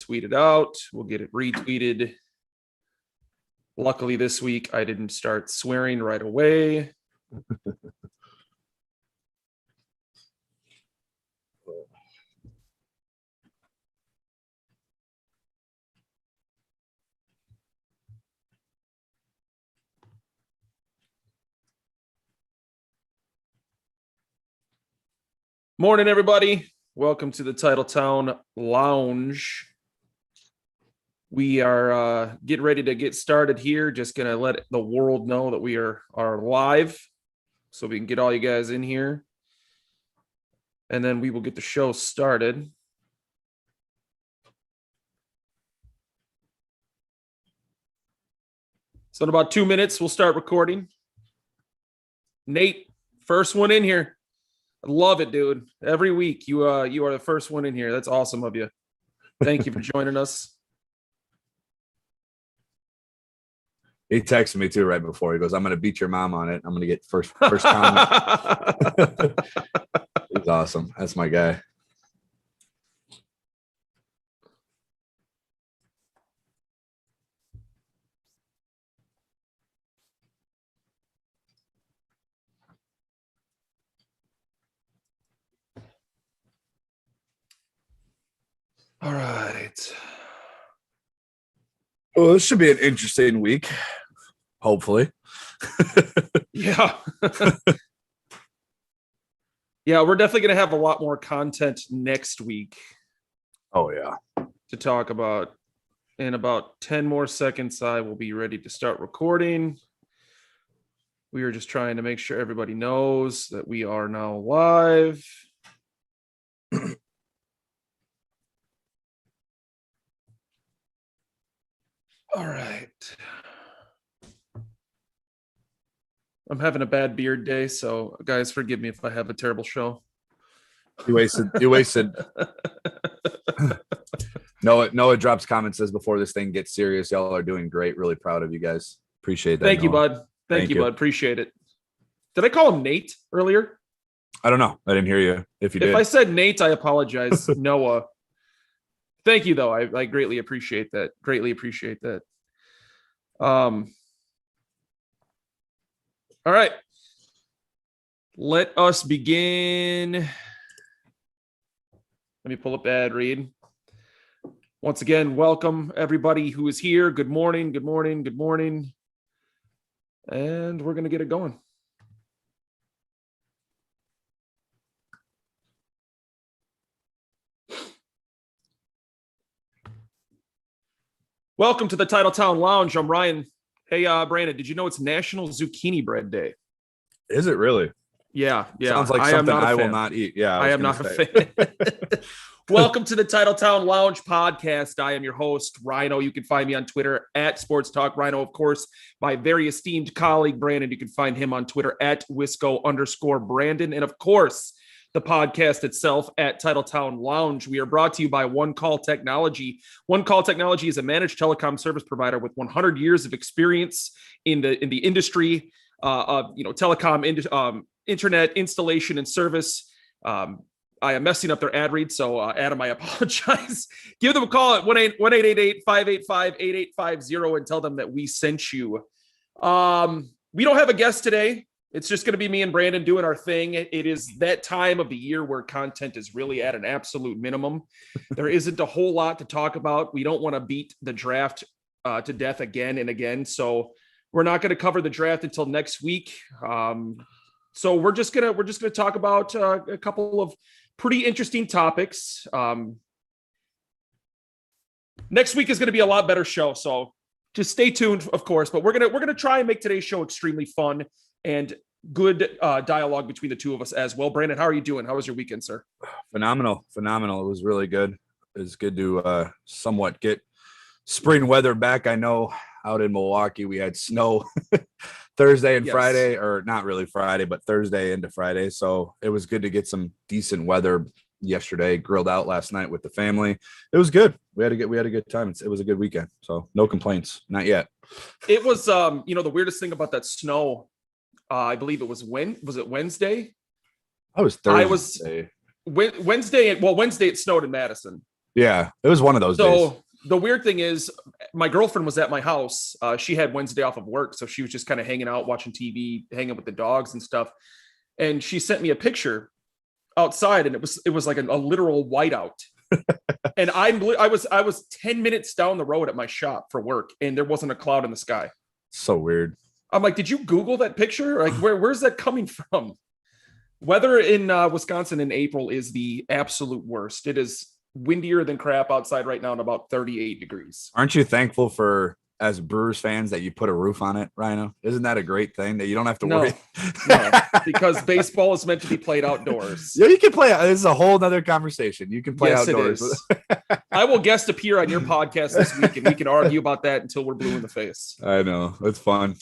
tweet it out. We'll get it retweeted. Luckily this week I didn't start swearing right away. Morning, everybody. Welcome to the Titletown Lounge. We are getting ready to get started here. Just going to let the world know that we are live so we can get all you guys in here. And then we will get the show started. So in about 2 minutes, we'll start recording. Nate, first one in here. I love it, dude. Every week you are the first one in here. That's awesome of you. Thank you for joining us. He texted me too right before. He goes, "I'm going to beat your mom on it. I'm going to get first comment." He's awesome. That's my guy. All right. Well, this should be an interesting week. Hopefully. Yeah. Yeah, we're definitely going to have a lot more content next week. Oh, yeah. To talk about. In about 10 more seconds, I will be ready to start recording. We are just trying to make sure everybody knows that we are now live. All right. I'm having a bad beard day, so guys, forgive me if I have a terrible show. You wasted. Noah drops comments, says before this thing gets serious, y'all are doing great. Really proud of you guys. Appreciate that. Thank you, bud. Thank you, bud. Appreciate it. Did I call him Nate earlier? I don't know. I didn't hear you. If you did. If I said Nate, I apologize. Noah. Thank you, though. I greatly appreciate that. Greatly appreciate that. All right. Let us begin. Let me pull up the ad read. Once again, welcome everybody who is here. Good morning, good morning, good morning. And we're going to get it going. Welcome to the Titletown Lounge. I'm Ryan. Hey, Brandon, did you know it's National Zucchini Bread Day? Is it really? Yeah. Sounds like something I will not eat. Yeah, I am not a fan. Welcome to the Titletown Lounge podcast. I am your host, Rhino. You can find me on Twitter at Sports Talk Rhino. Of course, my very esteemed colleague, Brandon. You can find him on Twitter at Wisco_Brandon. And of course, the podcast itself at Titletown Lounge. We are brought to you by One Call Technology. One Call Technology is a managed telecom service provider with 100 years of experience in the industry of telecom internet installation and service. I am messing up their ad read, so Adam, I apologize. Give them a call at 1-888-585-8850 and tell them that we sent you. We don't have a guest today. It's just going to be me and Brandon doing our thing. It is that time of the year where content is really at an absolute minimum. There isn't a whole lot to talk about. We don't want to beat the draft to death again and again. So we're not going to cover the draft until next week. So we're just gonna talk about a couple of pretty interesting topics. Next week is going to be a lot better show. So just stay tuned, of course. But we're gonna try and make today's show extremely fun and good dialogue between the two of us as well. Brandon, how are you doing? How was your weekend, sir? Phenomenal. It was really good. It was good to somewhat get spring weather back. I know out in Milwaukee we had snow Thursday and Friday, or not really Friday, but Thursday into Friday. So it was good to get some decent weather yesterday. Grilled out last night with the family. It was good. We had a good time. It was a good weekend. So no complaints. Not yet. It was the weirdest thing about that snow. I believe it was it Wednesday? I was Thursday. Wednesday. Well, Wednesday it snowed in Madison. Yeah, it was one of those days. So the weird thing is, my girlfriend was at my house. She had Wednesday off of work, so she was just kind of hanging out, watching TV, hanging with the dogs and stuff. And she sent me a picture outside, and it was like a literal whiteout. And I was 10 minutes down the road at my shop for work, and there wasn't a cloud in the sky. So weird. I'm like, did you Google that picture? Like, where's that coming from? Weather in Wisconsin in April is the absolute worst. It is windier than crap outside right now, at about 38 degrees. Aren't you thankful for, as Brewers fans, that you put a roof on it, Rhino? Isn't that a great thing that you don't have to worry? No, because baseball is meant to be played outdoors. Yeah, you can play. This is a whole nother conversation. You can play outdoors. It is. I will guest appear on your podcast this week, and we can argue about that until we're blue in the face. I know. It's fun.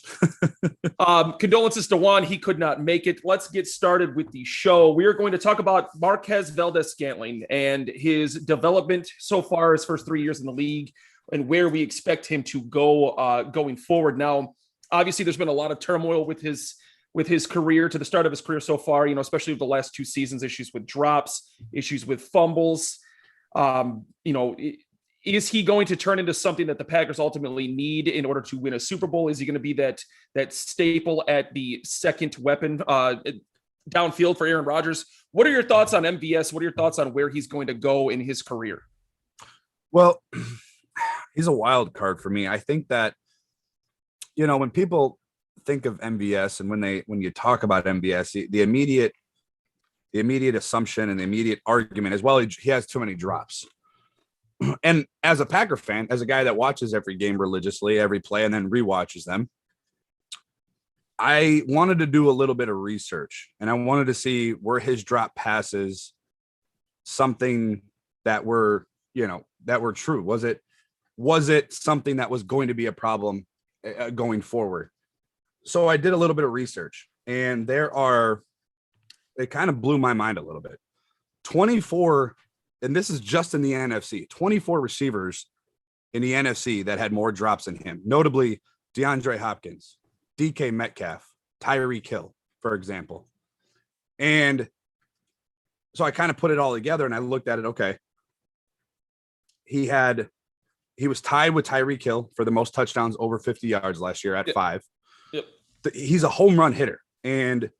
Condolences to Juan. He could not make it. Let's get started with the show. We are going to talk about Marquez Valdez-Scantling and his development so far, his first 3 years in the league, and where we expect him to go going forward. Now, obviously, there's been a lot of turmoil with his career to the start of his career so far, especially with the last 2 seasons, issues with drops, issues with fumbles. Is he going to turn into something that the Packers ultimately need in order to win a Super Bowl? Is he going to be that staple at the second weapon downfield for Aaron Rodgers? What are your thoughts on MVS? What are your thoughts on where he's going to go in his career? Well, he's a wild card for me. I think that, when people think of MVS and when you talk about MVS, the immediate assumption and the immediate argument as well, he has too many drops. And as a Packer fan, as a guy that watches every game religiously, every play, and then rewatches them, I wanted to do a little bit of research, and I wanted to see were his drop passes something that were true. Was it something that was going to be a problem going forward? So I did a little bit of research, and it kind of blew my mind a little bit. 24, and this is just in the NFC, 24 receivers in the NFC that had more drops than him, notably DeAndre Hopkins, DK Metcalf, Tyreek Hill, for example. And so I kind of put it all together, and I looked at it. Okay. He was tied with Tyreek Hill for the most touchdowns over 50 yards last year at 5. Yep. He's a home run hitter. And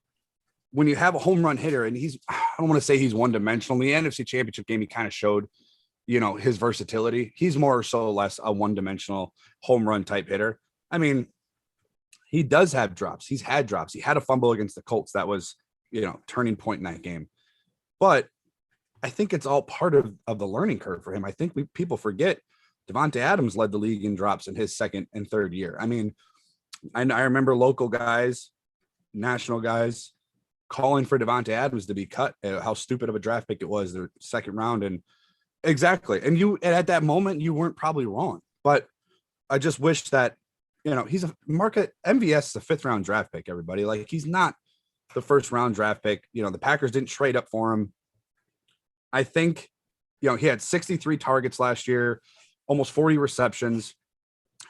when you have a home run hitter, and I don't want to say he's one-dimensional. In the NFC Championship game, he kind of showed, his versatility. He's more or so less a one-dimensional home run type hitter. I mean, he does have drops. He's had drops. He had a fumble against the Colts. That was, turning point in that game. But I think it's all part of the learning curve for him. I think people forget Davante Adams led the league in drops in his second and third year. I mean, I remember local guys, national guys calling for Davante Adams to be cut. How stupid of a draft pick it was, the second round. And exactly. And at that moment, you weren't probably wrong. But I just wish that, he's a market. MVS is a 5th round draft pick, everybody. Like, he's not the 1st round draft pick. The Packers didn't trade up for him. I think, he had 63 targets last year, almost 40 receptions.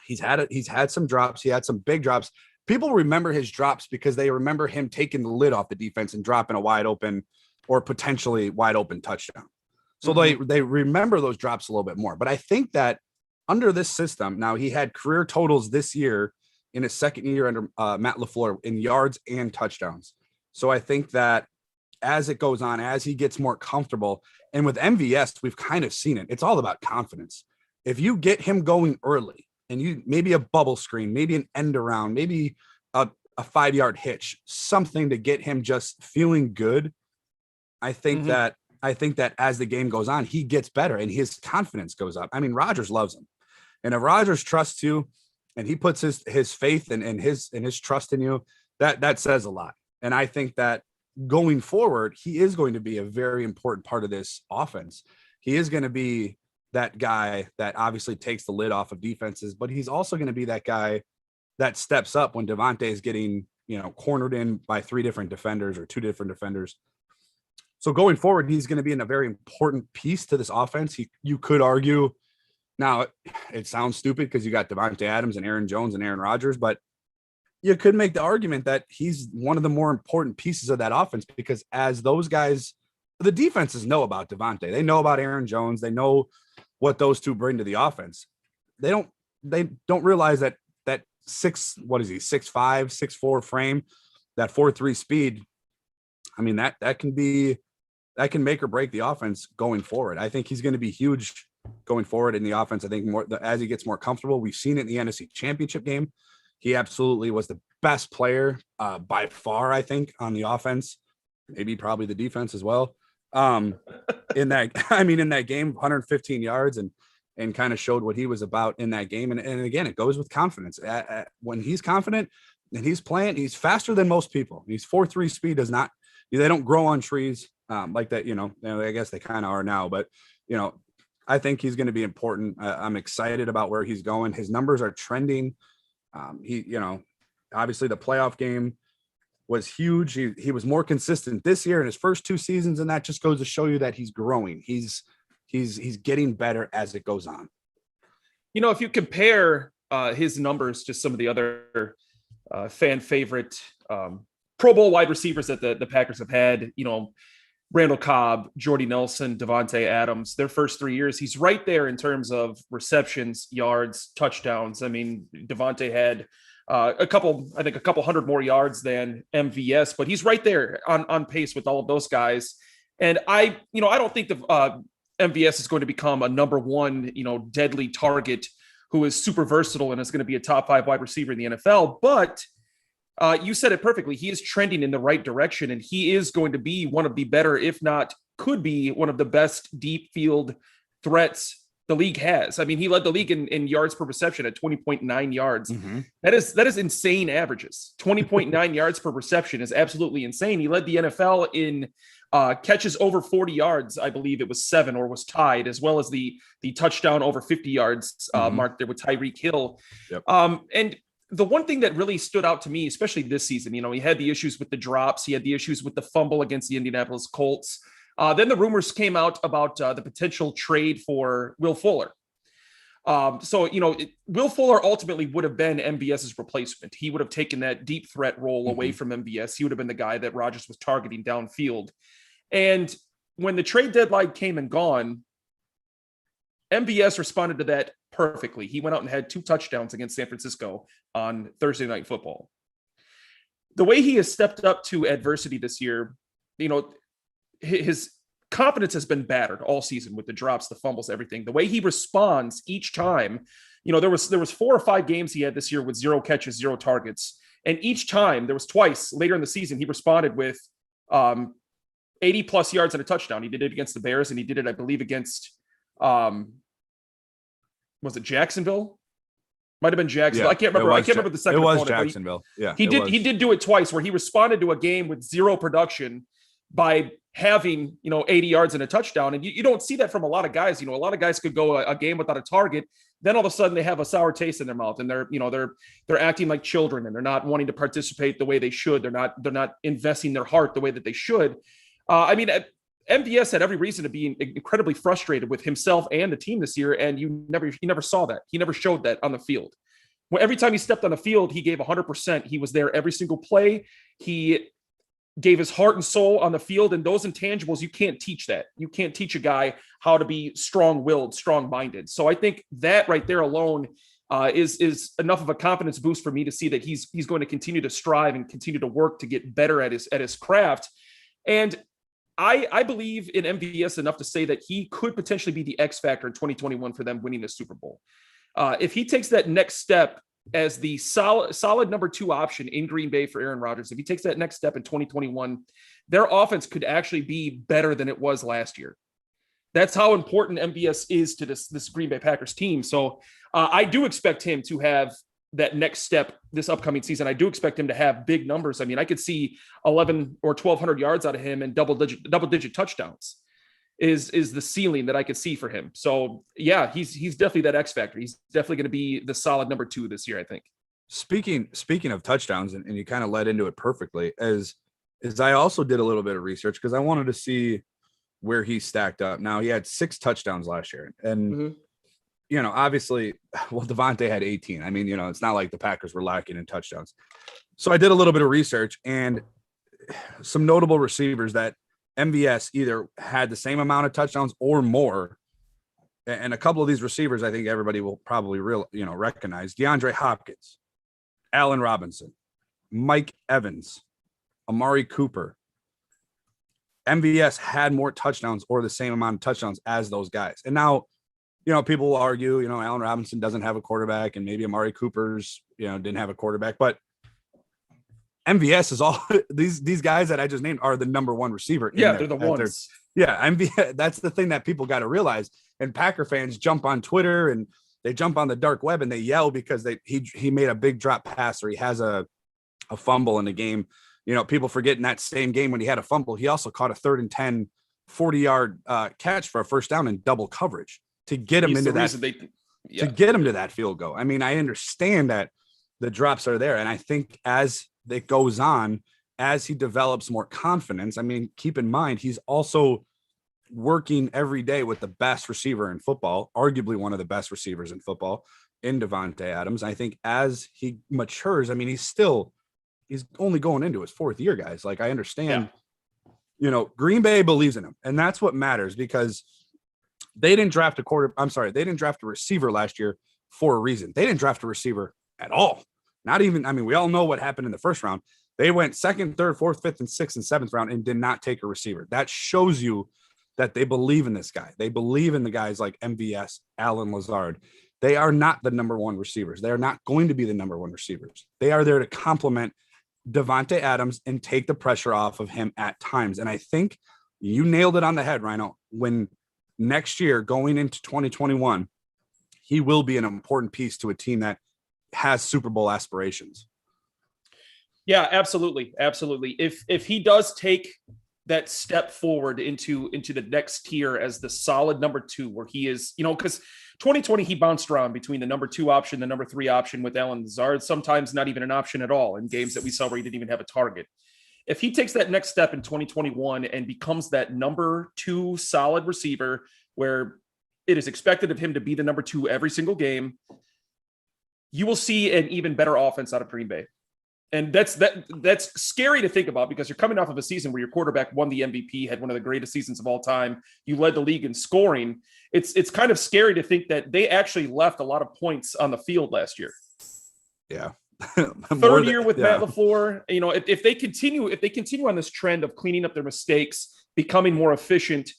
He's had some drops. He had some big drops. People remember his drops because they remember him taking the lid off the defense and dropping a wide open or potentially wide open touchdown. So they remember those drops a little bit more. But I think that under this system, now he had career totals this year in his second year under Matt LaFleur in yards and touchdowns. So I think that as it goes on, as he gets more comfortable, and with MVS, we've kind of seen it. It's all about confidence. If you get him going early, and you maybe a bubble screen, maybe an end around, maybe a 5-yard hitch, something to get him just feeling good. I think that as the game goes on, he gets better and his confidence goes up. I mean, Rodgers loves him. And if Rodgers trusts you and he puts his faith and his trust in you, that says a lot. And I think that going forward, he is going to be a very important part of this offense. He is going to be that guy that obviously takes the lid off of defenses, but he's also going to be that guy that steps up when Davante is getting, cornered in by 3 different defenders or 2 different defenders. So going forward, he's going to be in a very important piece to this offense. You could argue now it sounds stupid because you got Davante Adams and Aaron Jones and Aaron Rodgers, but you could make the argument that he's one of the more important pieces of that offense because as those guys, the defenses know about Davante, they know about Aaron Jones, they know what those two bring to the offense. They don't realize that 6'5", 6'4" frame, that 4.3 speed. I mean, that can make or break the offense going forward. I think he's going to be huge going forward in the offense. I think as he gets more comfortable, we've seen it in the NFC Championship game. He absolutely was the best player by far, I think, on the offense, maybe probably the defense as well. In that game, 115 yards and kind of showed what he was about in that game. And again, it goes with confidence. When he's confident and he's playing, he's faster than most people. He's 4.3 speed they don't grow on trees like that. I guess they kind of are now, but I think he's going to be important. I'm excited about where he's going. His numbers are trending. Obviously the playoff game was huge. He was more consistent this year in his first 2 seasons, and that just goes to show you that he's growing. He's getting better as it goes on. If you compare his numbers to some of the other fan favorite Pro Bowl wide receivers that the Packers have had, Randall Cobb, Jordy Nelson, Devontae Adams, their first 3 years, he's right there in terms of receptions, yards, touchdowns. I mean, Devontae had a couple hundred more yards than MVS, but he's right there on pace with all of those guys. And I don't think the MVS is going to become a number one, deadly target who is super versatile and is going to be a top 5 wide receiver in the NFL. But you said it perfectly. He is trending in the right direction, and he is going to be one of the better, if not could be one of the best deep field threats the league has. I mean, he led the league in yards per reception at 20.9 yards. Mm-hmm. That is insane averages. 20.9 yards per reception is absolutely insane. He led the NFL in catches over 40 yards. I believe it was 7 or was tied, as well as the touchdown over 50 yards mark there with Tyreek Hill. Yep. And the one thing that really stood out to me, especially this season, he had the issues with the drops. He had the issues with the fumble against the Indianapolis Colts. Then the rumors came out about the potential trade for Will Fuller. Will Fuller ultimately would have been MVS's replacement. He would have taken that deep threat role away from MVS. He would have been the guy that Rodgers was targeting downfield. And when the trade deadline came and gone, MVS responded to that perfectly. He went out and had 2 touchdowns against San Francisco on Thursday Night Football. The way he has stepped up to adversity this year, his confidence has been battered all season with the drops, the fumbles, everything. The way he responds each time, there was 4 or 5 games he had this year with 0 catches, 0 targets. And each time, there was twice later in the season, he responded with 80 plus yards and a touchdown. He did it against the Bears, and he did it, I believe, against was it Jacksonville? Might have been Jacksonville. Yeah, I can't remember the second. It was opponent, Jacksonville. He did do it twice, where he responded to a game with 0 production by having 80 yards and a touchdown. And you don't see that from a lot of guys. A lot of guys could go a game without a target, then all of a sudden they have a sour taste in their mouth, and they're acting like children, and they're not wanting to participate the way they should. They're not investing their heart the way that they should. MVS had every reason to be incredibly frustrated with himself and the team this year, and he never saw that. He never showed that on the field. Every time he stepped on the field, he gave 100%. He was there every single play. He gave his heart and soul on the field, and those intangibles, you can't teach that. You can't teach a guy how to be strong-willed, strong-minded. So I think that right there alone is enough of a confidence boost for me to see that he's going to continue to strive and continue to work to get better at his craft. And I believe in MVS enough to say that he could potentially be the X factor in 2021 for them winning the Super Bowl. If he takes that next step as the solid number 2 option in Green Bay for Aaron Rodgers, if he takes that next step in 2021, their offense could actually be better than it was last year. That's how important MVS is to this Green Bay Packers team. So I do expect him to have that next step this upcoming season. I do expect him to have big numbers. I mean, I could see 11 or 1,200 yards out of him and double digit touchdowns is the ceiling that I could see for him. So yeah, he's definitely that X factor. He's definitely going to be the solid number 2 this year, I think. Speaking of touchdowns, and you kind of led into it perfectly, as I also did a little bit of research because I wanted to see where he stacked up. Now, he had 6 touchdowns last year, and obviously, Devontae had 18. I mean, it's not like the Packers were lacking in touchdowns. So I did a little bit of research, and some notable receivers that MVS either had the same amount of touchdowns or more and a couple of these receivers, I think everybody will probably recognize: DeAndre Hopkins, Allen Robinson, Mike Evans, Amari Cooper. MVS had more touchdowns or the same amount of touchdowns as those guys. And now, people will argue, Allen Robinson doesn't have a quarterback and maybe Amari Cooper's, didn't have a quarterback, but MVS is all these guys that I just named are the number one receiver. They're the ones. MVS, that's the thing that people got to realize. And Packer fans jump on Twitter and they jump on the dark web and they yell because he made a big drop pass or he has a fumble in the game. People forget in that same game when he had a fumble, he also caught a 3rd and 10, 40-yard catch for a first down in double coverage to get him into that. To get him to that field goal. I mean, I understand that the drops are there, and I think as it goes on, as he develops more confidence, I mean, keep in mind he's also working every day with the best receiver in football, arguably one of the best receivers in football, in Davante Adams. I think as he matures, I mean, he's only going into his 4th year, guys. Like, I understand, Green Bay believes in him, and that's what matters because they didn't draft they didn't draft a receiver last year for a reason. They didn't draft a receiver at all. Not even, I mean, we all know what happened in the first round. They went 2nd, 3rd, 4th, 5th, and 6th and 7th round and did not take a receiver. That shows you that they believe in this guy. They believe in the guys like MVS, Allen Lazard. They are not the number one receivers. They are not going to be the number one receivers. They are there to complement Davante Adams and take the pressure off of him at times. And I think you nailed it on the head, Rhino. When next year, going into 2021, he will be an important piece to a team that has Super Bowl aspirations. Yeah, absolutely. Absolutely. If he does take that step forward into the next tier as the solid number 2, where he is, because 2020, he bounced around between the number 2 option, the number 3 option with Allen Lazard, sometimes not even an option at all in games that we saw where he didn't even have a target. If he takes that next step in 2021 and becomes that number 2 solid receiver, where it is expected of him to be the number 2 every single game, you will see an even better offense out of Green Bay. And that's scary to think about because you're coming off of a season where your quarterback won the MVP, had one of the greatest seasons of all time. You led the league in scoring. It's kind of scary to think that they actually left a lot of points on the field last year. Yeah. 3rd year with Matt LaFleur, if they continue on this trend of cleaning up their mistakes, becoming more efficient,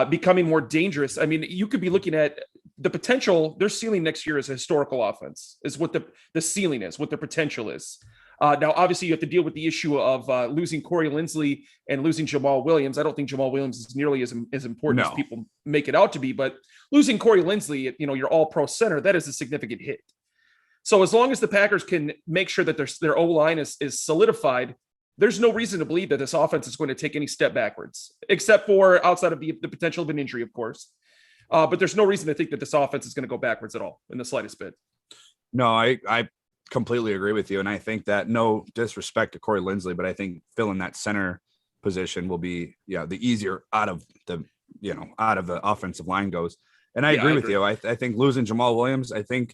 becoming more dangerous. I mean, you could be looking at the potential. Their ceiling next year is a historical offense, is what the ceiling is, what the potential is. Now, obviously, you have to deal with the issue of losing Corey Linsley and losing Jamal Williams. I don't think Jamal Williams is nearly as important as people make it out to be, but losing Corey Linsley, your all-pro center, that is a significant hit. So as long as the Packers can make sure that their O-line is solidified, there's no reason to believe that this offense is going to take any step backwards, except for outside of the potential of an injury, of course. But there's no reason to think that this offense is going to go backwards at all in the slightest bit. No, I completely agree with you. And I think that, no disrespect to Corey Linsley, but I think filling that center position will be, the easier out of the offensive line goes. And I agree with you. I think losing Jamal Williams, I think,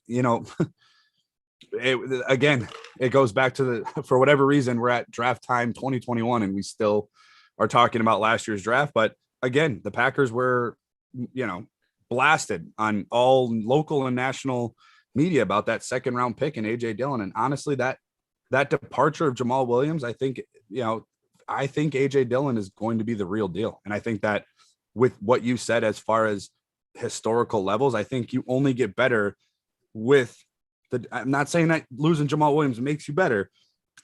it goes back to for whatever reason, we're at draft time 2021 and we still are talking about last year's draft. But again, the Packers were, blasted on all local and national media about that 2nd round pick in AJ Dillon. And honestly, that departure of Jamal Williams, I think AJ Dillon is going to be the real deal. And I think that with what you said, as far as historical levels, I think you only get better with I'm not saying that losing Jamal Williams makes you better,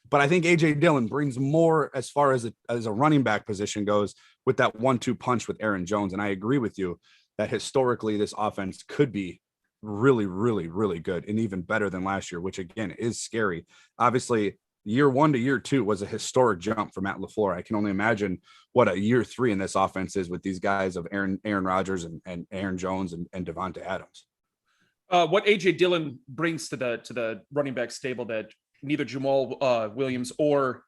but I think AJ Dillon brings more as far as a running back position goes with that 1-2 punch with Aaron Jones. And I agree with you that historically this offense could be really, really, really good and even better than last year, which again is scary. Obviously, year 1 to year 2 was a historic jump for Matt LaFleur. I can only imagine what a year 3 in this offense is with these guys of Aaron Rodgers and Aaron Jones and Davante Adams. What AJ Dillon brings to the running back stable that neither Jamal Williams or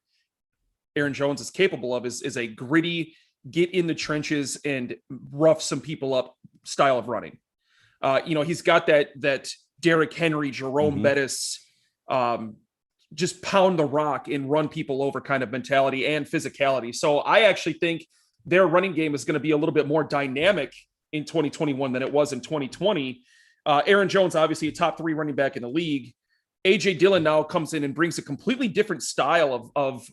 Aaron Jones is capable of is a gritty, get in the trenches and rough some people up style of running. He's got that Derrick Henry, Jerome Bettis, just pound the rock and run people over kind of mentality and physicality. So I actually think their running game is going to be a little bit more dynamic in 2021 than it was in 2020. Aaron Jones, obviously a top 3 running back in the league. AJ Dillon now comes in and brings a completely different style of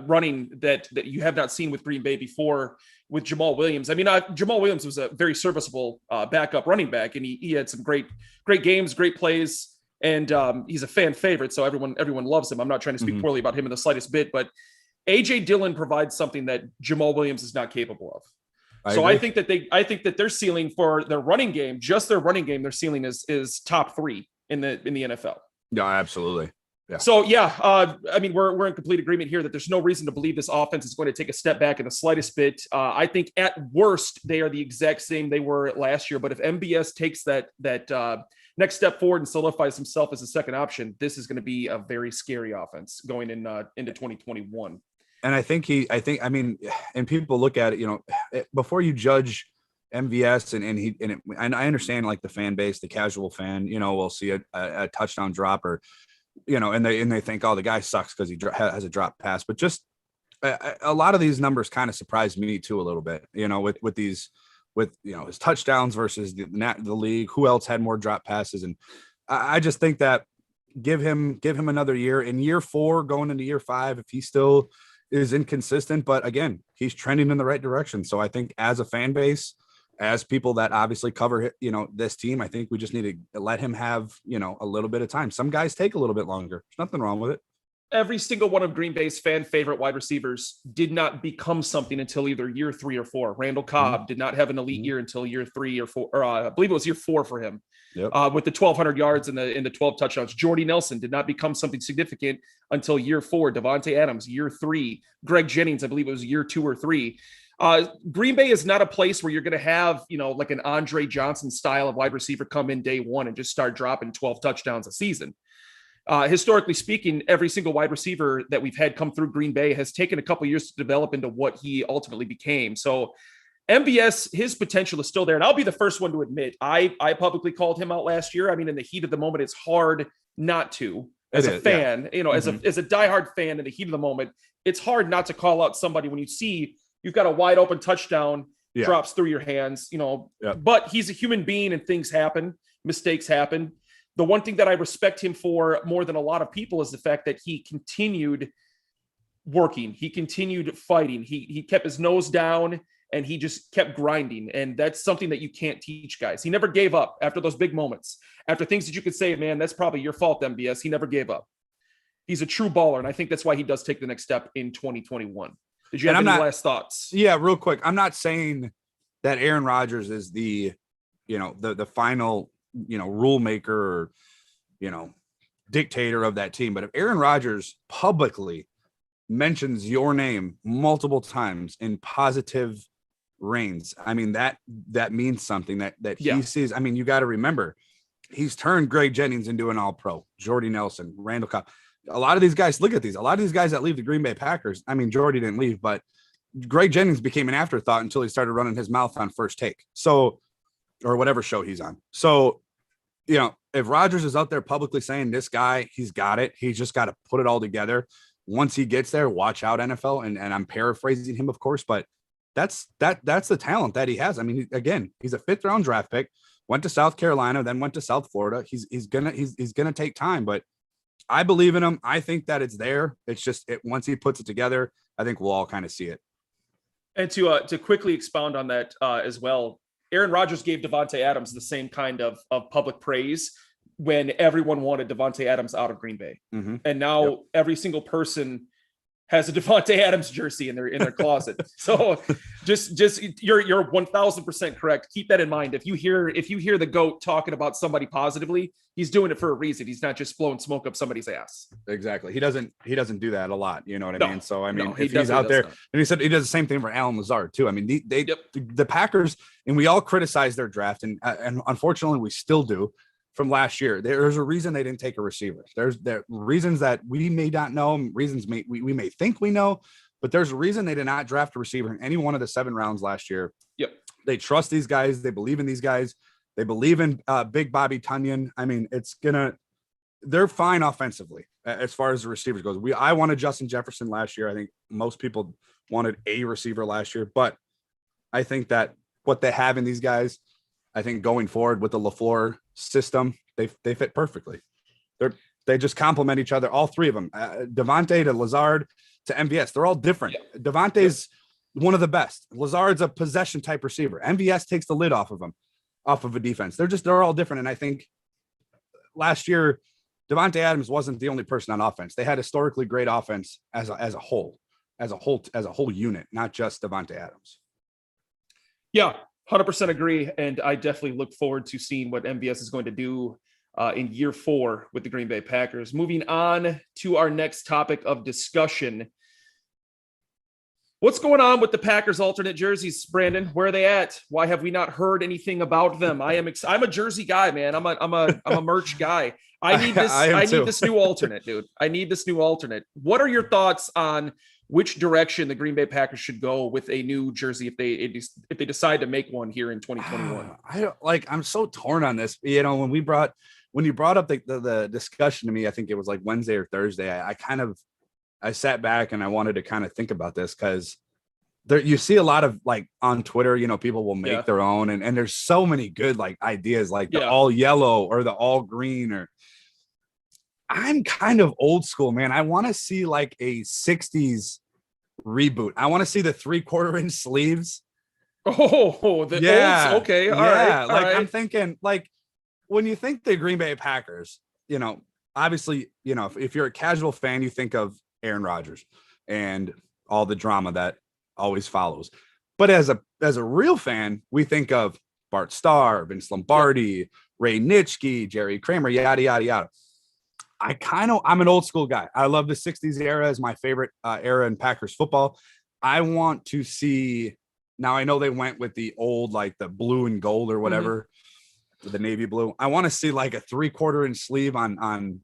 running that you have not seen with Green Bay before with Jamal Williams. I mean, Jamal Williams was a very serviceable backup running back, and he had some great games, great plays. And he's a fan favorite, so everyone loves him. I'm not trying to speak poorly about him in the slightest bit, but AJ Dillon provides something that Jamal Williams is not capable of. I think that their ceiling for their running game, just their running game, their ceiling is top 3 in the NFL. Yeah, absolutely. Yeah. So I mean, we're in complete agreement here that there's no reason to believe this offense is going to take a step back in the slightest bit. I think at worst they are the exact same they were last year. But if MBS takes that next step forward and solidifies himself as a second option, this is going to be a very scary offense going into 2021. And I mean, and people look at it, before you judge MVS and I understand like the fan base, the casual fan, will see a touchdown drop or, and they think, oh, the guy sucks because he has a drop pass. But just a lot of these numbers kind of surprised me too a little bit, with his touchdowns versus the league. Who else had more drop passes? And I just think that give him another year. In year 4, going into year 5, if he still is inconsistent, but again, he's trending in the right direction. So I think as a fan base, as people that obviously cover, this team, I think we just need to let him have, a little bit of time. Some guys take a little bit longer. There's nothing wrong with it. Every single one of Green Bay's fan favorite wide receivers did not become something until either year 3 or 4. Randall Cobb did not have an elite year until year 3 or 4, or I believe it was year 4 for him. Yep. With the 1,200 yards and the 12 touchdowns. Jordy Nelson did not become something significant until year 4. Devontae Adams, year 3. Greg Jennings, I believe it was year 2 or 3. Green Bay is not a place where you're going to have, like an Andre Johnson style of wide receiver come in day 1 and just start dropping 12 touchdowns a season. Historically speaking, every single wide receiver that we've had come through Green Bay has taken a couple years to develop into what he ultimately became. So MBS, his potential is still there. And I'll be the first one to admit, I publicly called him out last year. I mean, in the heat of the moment, it's hard not to, as a fan, as a diehard fan in the heat of the moment, it's hard not to call out somebody when you see you've got a wide open touchdown drops through your hands, but he's a human being and things happen, mistakes happen. The one thing that I respect him for more than a lot of people is the fact that he continued working. He continued fighting. He kept his nose down and he just kept grinding. And that's something that you can't teach guys. He never gave up after those big moments, after things that you could say, man, that's probably your fault, MBS. He never gave up. He's a true baller. And I think that's why he does take the next step in 2021. Did you have any last thoughts? Yeah, real quick. I'm not saying that Aaron Rodgers is the final, rule maker or, dictator of that team. But if Aaron Rodgers publicly mentions your name multiple times in positive reigns, I mean, that means something that he sees. I mean, you got to remember, he's turned Greg Jennings into an all-pro, Jordy Nelson, Randall Cobb. A lot of these guys, look at these. A lot of these guys that leave the Green Bay Packers, I mean, Jordy didn't leave, but Greg Jennings became an afterthought until he started running his mouth on First Take. So, or whatever show he's on. So, if Rodgers is out there publicly saying this guy, he's got it. He's just got to put it all together. Once he gets there, watch out, NFL. And I'm paraphrasing him, of course, but that's the talent that he has. I mean, again, he's a 5th round draft pick, went to South Carolina, then went to South Florida. He's gonna take time, but I believe in him. I think that it's there. It's just once he puts it together, I think we'll all kind of see it. And to quickly expound on that as well, Aaron Rodgers gave Devontae Adams the same kind of public praise when everyone wanted Devontae Adams out of Green Bay. Mm-hmm. And now every single person has a Devontae Adams jersey in their closet. So just you're 1000% correct. Keep that in mind. If you hear the GOAT talking about somebody positively, he's doing it for a reason. He's not just blowing smoke up somebody's ass. Exactly. He doesn't do that a lot. You know what I mean? So I mean, if he's out there, and he said he does the same thing for Allen Lazard too. I mean, the Packers, and we all criticize their draft, and unfortunately we still do. From last year, there's a reason they didn't take a receiver. There's reasons that we may not know, reasons we may think we know, but there's a reason they did not draft a receiver in any one of the 7 rounds last year. Yep. They trust these guys. They believe in these guys. They believe in Big Bobby Tunyon. I mean, they're fine offensively as far as the receivers goes. I wanted Justin Jefferson last year. I think most people wanted a receiver last year, but I think that what they have in these guys, I think going forward with the LaFleur system, they fit perfectly. They just complement each other. All three of them, Devontae to Lazard to MVS, they're all different. Yeah. Devontae's one of the best. Lazard's a possession type receiver. MVS takes the lid off of him, off of a defense. They're all different. And I think last year, Devontae Adams wasn't the only person on offense. They had historically great offense as a whole unit, not just Devontae Adams. Yeah, 100% agree. And I definitely look forward to seeing what MVS is going to do in year 4 with the Green Bay Packers. Moving on to our next topic of discussion. What's going on with the Packers alternate jerseys, Brandon? Where are they at? Why have we not heard anything about them? I'm a jersey guy, man. I'm a merch guy. I need this. I need this new alternate, dude. I need this new alternate. What are your thoughts on which direction the Green Bay Packers should go with a new jersey if they decide to make one here in 2021? I'm so torn on this. You know, when you brought up the discussion to me, I think it was like Wednesday or Thursday. I sat back and I wanted to kind of think about this because you see a lot of like on Twitter, you know, people will make their own and there's so many good like ideas like the all yellow or the all green. Or I'm kind of old school, man. I want to see like a 60s reboot. I want to see the 3/4 inch sleeves. Oh, olds. Okay. All right. I'm thinking like when you think the Green Bay Packers, you know, obviously, you know, if you're a casual fan, you think of Aaron Rodgers and all the drama that always follows. But as a real fan, we think of Bart Starr, Vince Lombardi, Ray Nitschke, Jerry Kramer, yada, yada, yada. I'm an old school guy. I love the 60s era as my favorite era in Packers football. I want to see, now I know they went with the old, like the blue and gold or whatever, the navy blue. I want to see like a 3/4 inch sleeve on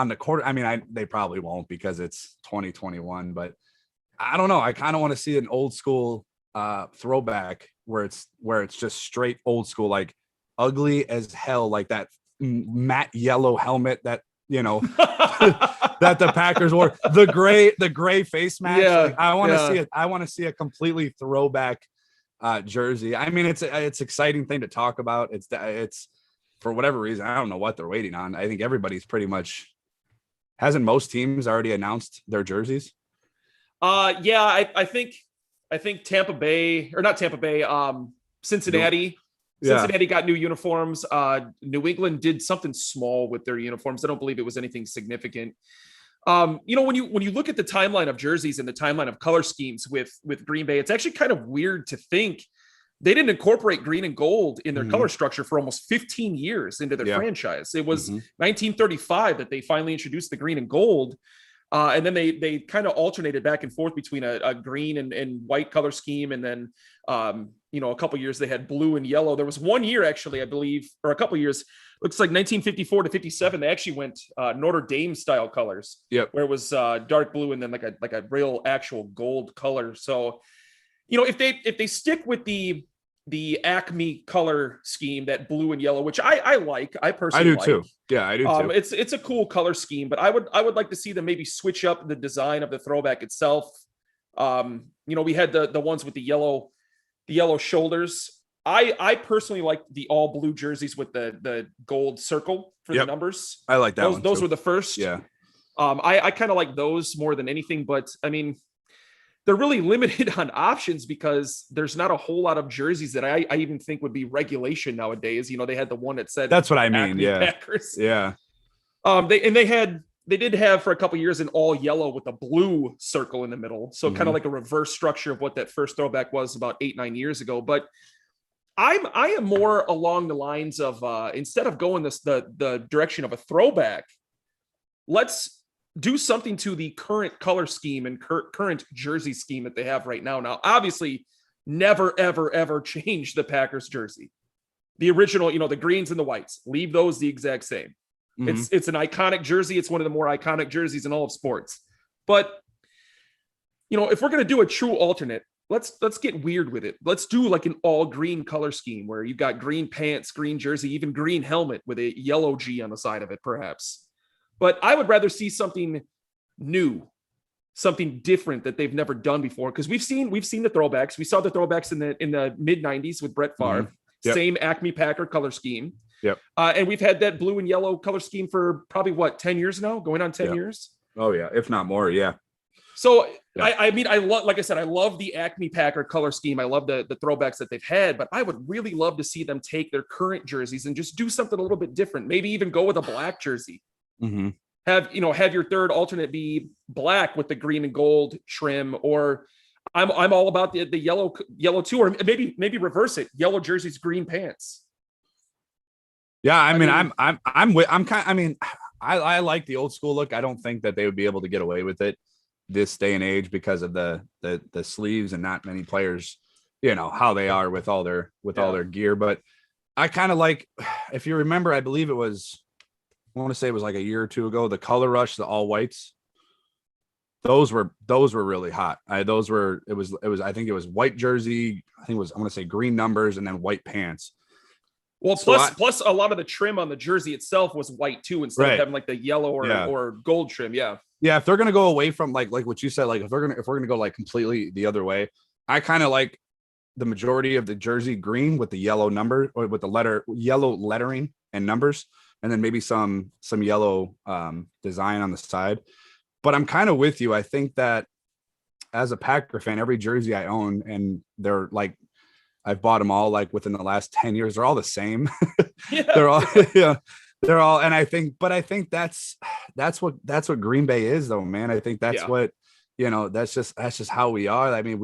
the quarter. I mean, they probably won't because it's 2021, but I don't know. I kind of want to see an old school throwback where it's just straight old school, like ugly as hell, like that matte yellow helmet that, you know, that the Packers wore, the gray face mask. Yeah, like, I want to see a completely throwback jersey. I mean, it's exciting thing to talk about. It's for whatever reason, I don't know what they're waiting on. I think everybody's pretty much, hasn't most teams already announced their jerseys? I think Tampa Bay, or not Tampa Bay, Cincinnati. Cincinnati got new uniforms. New England did something small with their uniforms. I don't believe it was anything significant. You know, when you look at the timeline of jerseys and the timeline of color schemes with Green Bay, it's actually kind of weird to think they didn't incorporate green and gold in their color structure for almost 15 years into their franchise. It was 1935 that they finally introduced the green and gold. And then they kind of alternated back and forth between a green and white color scheme. And then, you know, a couple years they had blue and yellow. There was one year actually, I believe, or a couple years, looks like 1954 to 57. They actually went Notre Dame style colors, where it was dark blue and then like a real actual gold color. So, you know, if they stick with the Acme color scheme, that blue and yellow, which I like, I personally like. Too. Yeah, I do too. It's a cool color scheme, but I would like to see them maybe switch up the design of the throwback itself. You know, we had the ones with the yellow shoulders. I personally like the all blue jerseys with the gold circle for the numbers. I like that. Those were the first. Yeah. I kind of like those more than anything, but I mean, they're really limited on options because there's not a whole lot of jerseys that I even think would be regulation nowadays. You know, they had the one that said, that's what I mean. Acme Packers. Yeah. They did have for a couple of years an all yellow with a blue circle in the middle. So kind of like a reverse structure of what that first throwback was about 8-9 years ago. But I am more along the lines of instead of going the direction of a throwback, let's do something to the current color scheme and current jersey scheme that they have right now. Now, obviously, never, ever, ever change the Packers jersey. The original, you know, the greens and the whites, leave those the exact same. It's an iconic jersey. It's one of the more iconic jerseys in all of sports. But, you know, if we're going to do a true alternate, let's get weird with it. Let's do like an all green color scheme where you've got green pants, green jersey, even green helmet with a yellow G on the side of it, perhaps. But I would rather see something new something different that they've never done before. Because we've seen the throwbacks. We saw the throwbacks in the mid 90s with Brett Favre, Yep. same Acme Packer color scheme. Yep. And we've had that blue and yellow color scheme for probably 10 years now, going on 10 years. Oh yeah, if not more. Yeah. So I mean, I love, like I said, I love the Acme Packer color scheme. I love the throwbacks that they've had, but I would really love to see them take their current jerseys and just do something a little bit different. Maybe even go with a black jersey. Mm-hmm. Have your third alternate be black with the green and gold trim, or I'm all about the yellow too, or maybe reverse it, yellow jerseys, green pants. Yeah, I like the old school look. I don't think that they would be able to get away with it this day and age because of the sleeves and not many players, how they are with all their gear. But I kind of like, if you remember, I believe I want to say it was like a year or two ago, the Color Rush, the all whites. Those were really hot. I think it was white jersey. I want to say green numbers and then white pants. Well, plus a lot of the trim on the jersey itself was white too, instead of having like the yellow or gold trim. Yeah. Yeah. If they're going to go away from like what you said, like if we're going to go like completely the other way, I kind of like the majority of the jersey green with the yellow number or with the yellow lettering and numbers, and then maybe some yellow design on the side. But I'm kind of with you. I think that as a Packer fan, every jersey I own, and they're like, I've bought them all like within the last 10 years. They're all the same. Yeah. They're all, and I think that's what Green Bay is though, man. I think that's what, that's just how we are. I mean,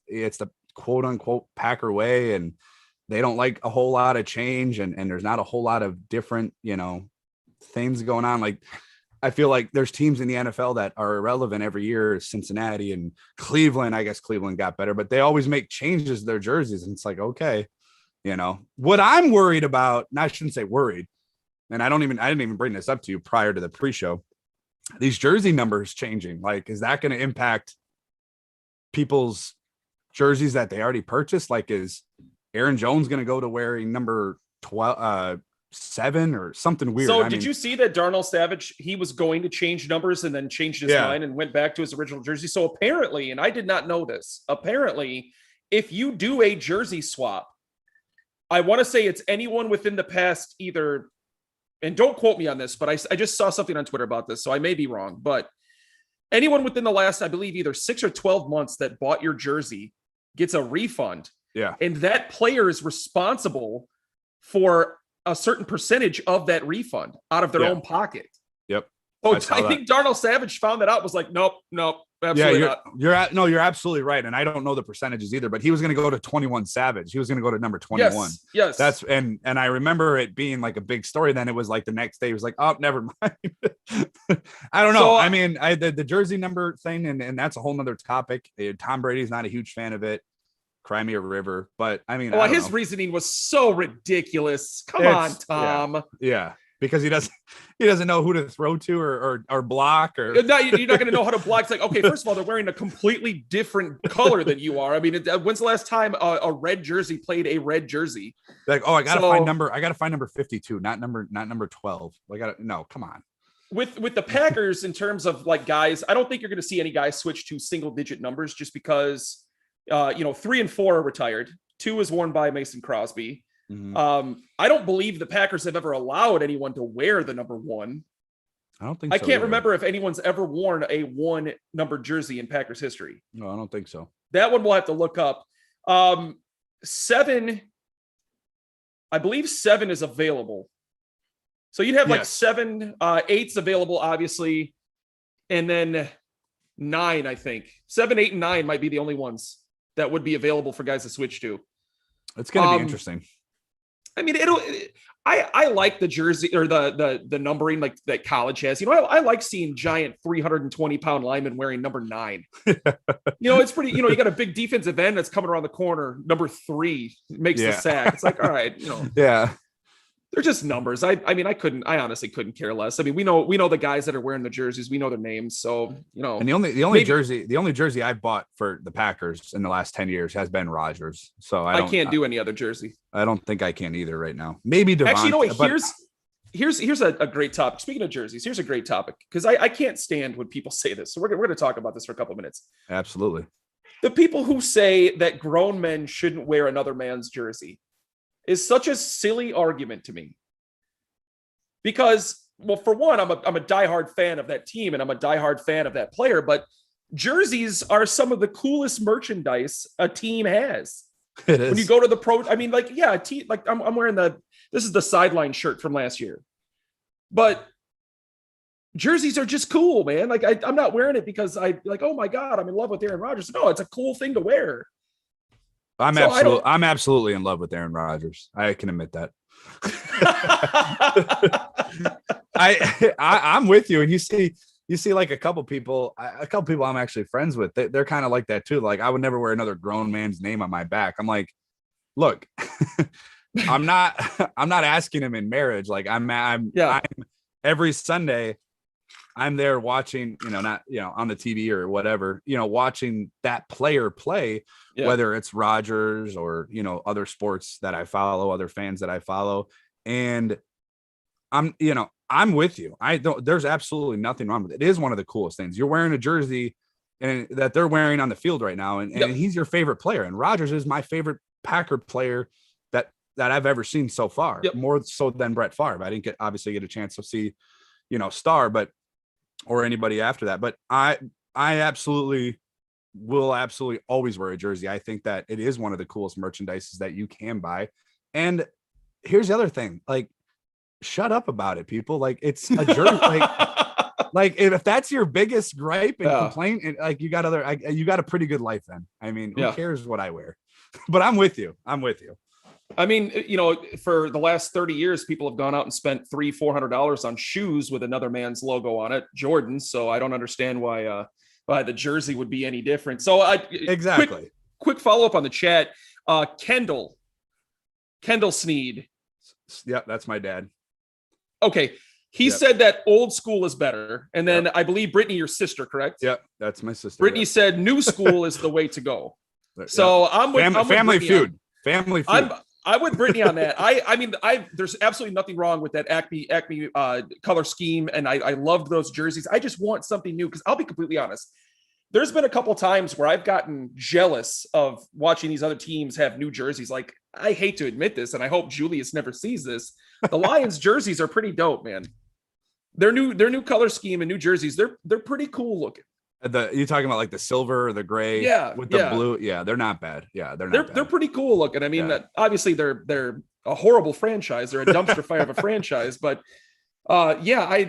it's the quote unquote Packer way, and they don't like a whole lot of change, and there's not a whole lot of different, things going on. Like, I feel like there's teams in the NFL that are irrelevant every year. Cincinnati and Cleveland. I guess Cleveland got better, but they always make changes to their jerseys. And it's like, okay, what I'm worried about, and I shouldn't say worried, and I didn't even bring this up to you prior to the pre-show, these jersey numbers changing. Like, is that going to impact people's jerseys that they already purchased? Like, is Aaron Jones going to go to wearing number 7 or something weird? So did you see that Darnell Savage, he was going to change numbers and then changed his mind and went back to his original jersey? So apparently, and I did not know this, apparently, if you do a jersey swap, I want to say it's anyone within the past either, and don't quote me on this, but I just saw something on Twitter about this, so I may be wrong, but anyone within the last, I believe, either 6 or 12 months that bought your jersey gets a refund. Yeah. And that player is responsible for a certain percentage of that refund out of their own pocket. Yep. So I think Darnell Savage found that out, was like, nope, absolutely not. You're absolutely right. And I don't know the percentages either, but he was going to go to 21 Savage. He was going to go to number 21. Yes. That's, and I remember it being like a big story. Then it was like the next day, he was like, oh, never mind. I don't know. So, I mean, the jersey number thing, and that's a whole nother topic. Tom Brady's not a huge fan of it. Cry me a river, but I mean, his reasoning was so ridiculous. Come on, Tom. Yeah, because he doesn't know who to throw to or block, or no, you're not going to know how to block. It's like, okay, first of all, they're wearing a completely different color than you are. I mean, when's the last time a red jersey played a red jersey? Like, oh, I got to find number 52, not number 12. No, come on. With the Packers, in terms of like guys, I don't think you're going to see any guys switch to single digit numbers, just because 3 and 4 are retired. 2 is worn by Mason Crosby. Mm-hmm. I don't believe the Packers have ever allowed anyone to wear the number 1. I don't think I can't remember if anyone's ever worn a 1 number jersey in Packers history. No, I don't think so. That one we'll have to look up. 7, I believe 7 is available. So you'd have like 7, 8's available, obviously. And then 9, I think. 7, 8, and 9 might be the only ones that would be available for guys to switch to. It's going to be interesting. I mean, I like the jersey or the numbering like that college has. I like seeing giant 320-pound linemen wearing number 9. It's pretty. You got a big defensive end that's coming around the corner. Number 3 makes the sack. It's like, all right, Yeah. They're just numbers. I honestly couldn't care less. I mean, we know the guys that are wearing the jerseys. We know their names. So, And the only jersey I've bought for the Packers in the last 10 years has been Rodgers. So I can't do any other jersey. I don't think I can either right now. Maybe Devontae. Actually, here's a great topic. Speaking of jerseys, here's a great topic because I can't stand when people say this. So we're going to talk about this for a couple of minutes. Absolutely. The people who say that grown men shouldn't wear another man's jersey is such a silly argument to me. Because, well, for one, I'm a diehard fan of that team and I'm a diehard fan of that player, but jerseys are some of the coolest merchandise a team has. It is. When you go to the pro, I mean, like, yeah, I'm wearing this is the sideline shirt from last year, but jerseys are just cool, man. Like I'm not wearing it because oh my God, I'm in love with Aaron Rodgers. No, it's a cool thing to wear. I'm absolutely in love with Aaron Rodgers. I can admit that. I'm with you. And you see like a couple people I'm actually friends with. They're kind of like that too. Like I would never wear another grown man's name on my back. I'm like, look, I'm not asking him in marriage. Like I'm every Sunday I'm there watching, not, on the TV or whatever, watching that player play, whether it's Rodgers or, other sports that I follow, other fans that I follow. And I'm with you. There's absolutely nothing wrong with it. It is one of the coolest things. You're wearing a jersey and that they're wearing on the field right now. And he's your favorite player. And Rodgers is my favorite Packer player that I've ever seen so far, more so than Brett Favre. I didn't obviously get a chance to see, Star, or anybody after that. But I will absolutely always wear a jersey. I think that it is one of the coolest merchandises that you can buy. And here's the other thing, like, shut up about it, people. Like it's a jersey. like if that's your biggest gripe and complaint, and like you got a pretty good life then. I mean, who cares what I wear? But I'm with you. I mean, for the last 30 years, people have gone out and spent $300-$400 on shoes with another man's logo on it, Jordan. So I don't understand why the jersey would be any different. So exactly. Quick follow up on the chat. Kendall Sneed. Yeah, that's my dad. Okay. He said that old school is better. And then I believe Brittany, your sister, correct? Yep, that's my sister. Brittany said new school is the way to go. So I'm with Family Feud. I'm with Brittany on that. I mean, there's absolutely nothing wrong with that Acme color scheme, and I loved those jerseys. I just want something new because I'll be completely honest. There's been a couple times where I've gotten jealous of watching these other teams have new jerseys. Like I hate to admit this, and I hope Julius never sees this. The Lions jerseys are pretty dope, man. Their new color scheme and new jerseys, they're pretty cool looking. You talking about like the silver or the gray with the blue? Yeah, they're not bad. Yeah, they're pretty cool looking. I mean, obviously they're a horrible franchise. They're a dumpster fire of a franchise, but the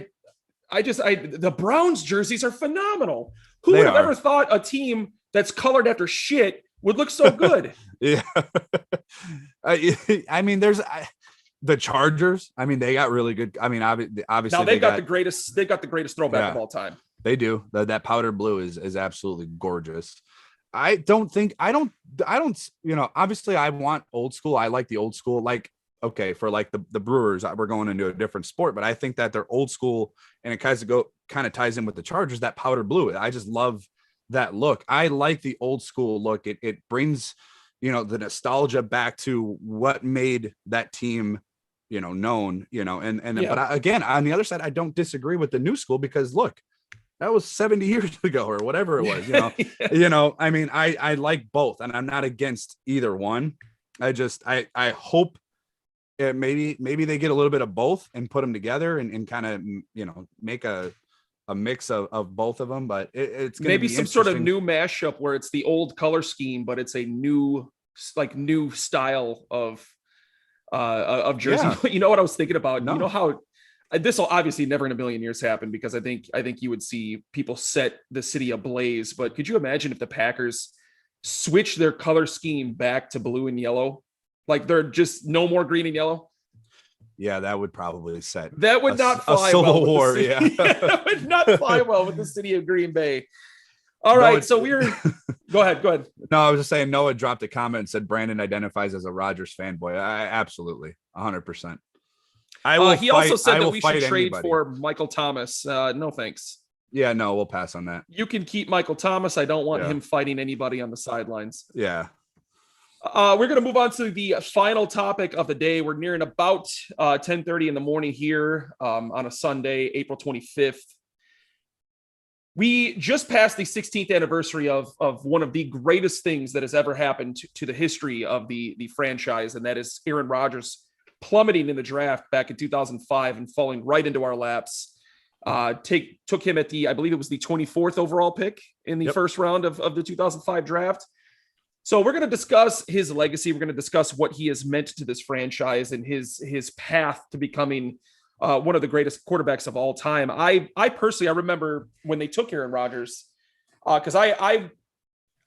Browns jerseys are phenomenal. Who would have ever thought a team that's colored after shit would look so good? Yeah. I mean, there's the Chargers. I mean, they got really good. I mean, obviously now they got the greatest throwback of all time. They do. That powder blue is absolutely gorgeous. Obviously I want old school. I like the old school. Like, okay, for like the Brewers, we're going into a different sport, but I think that they're old school and it kind of ties in with the Chargers, that powder blue. I just love that look. I like the old school look. It brings, the nostalgia back to what made that team, known, but again, on the other side, I don't disagree with the new school because look, that was 70 years ago or whatever it was, I mean, I like both and I'm not against either one. I hope maybe they get a little bit of both and put them together and kind of, make a mix of both of them, but it's going to be some sort of new mashup where it's the old color scheme, but it's a new style of jersey. Yeah. You know what I was thinking about? No. You know how this will obviously never in a million years happen because I think you would see people set the city ablaze. But could you imagine if the Packers switch their color scheme back to blue and yellow? Like they're just no more green and yellow. Yeah, that would probably that would not fly a civil well war. That would not fly well with the city of Green Bay. All right, so go ahead. No, I was just saying Noah dropped a comment and said Brandon identifies as a Rodgers fanboy. I absolutely 100%. He also said that we should trade for Michael Thomas. No, thanks. Yeah, no, we'll pass on that. You can keep Michael Thomas. I don't want him fighting anybody on the sidelines. Yeah. We're going to move on to the final topic of the day. We're nearing about 10:30 in the morning here on a Sunday, April 25th. We just passed the 16th anniversary of one of the greatest things that has ever happened to the history of the franchise, and that is Aaron Rodgers plummeting in the draft back in 2005 and falling right into our laps. Took him at I believe it was the 24th overall pick in the first round of the 2005 draft. So we're going to discuss his legacy. We're going to discuss what he has meant to this franchise and his path to becoming one of the greatest quarterbacks of all time. I personally remember when they took Aaron Rodgers because I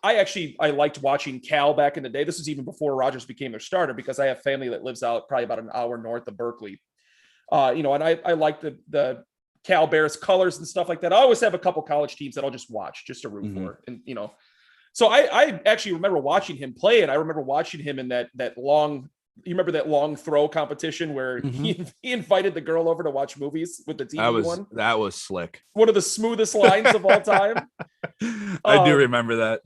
liked watching Cal back in the day. This was even before Rodgers became their starter because I have family that lives out probably about an hour north of Berkeley. And I like the Cal Bears colors and stuff like that. I always have a couple college teams that I'll just watch just to root for, and So I actually remember watching him play, and I remember watching him in that long. You remember that long throw competition where he invited the girl over to watch movies with the TV That was slick. One of the smoothest lines of all time. I do remember that.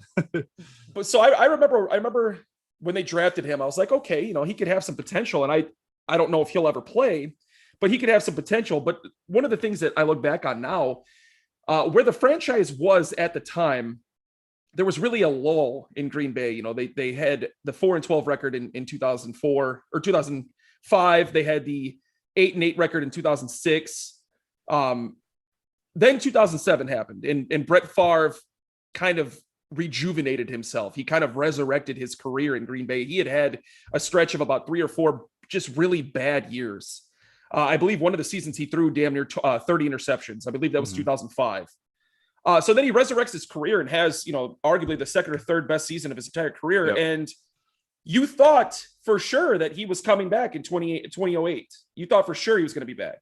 But so I remember when they drafted him, I was like, okay, he could have some potential, and I don't know if he'll ever play, but he could have some potential. But one of the things that I look back on now, where the franchise was at the time, there was really a lull in Green Bay. They had the 4-12 record in 2004 or 2005. They had the 8-8 record in 2006. Then 2007 happened, and Brett Favre kind of rejuvenated himself. He kind of resurrected his career in Green Bay. He had a stretch of about 3 or 4 just really bad years. I believe one of the seasons he threw damn near 30 interceptions. I believe that was 2005. So then he resurrects his career and has, arguably the second or third best season of his entire career. Yep. And you thought for sure that he was coming back in 2008. You thought for sure he was going to be back.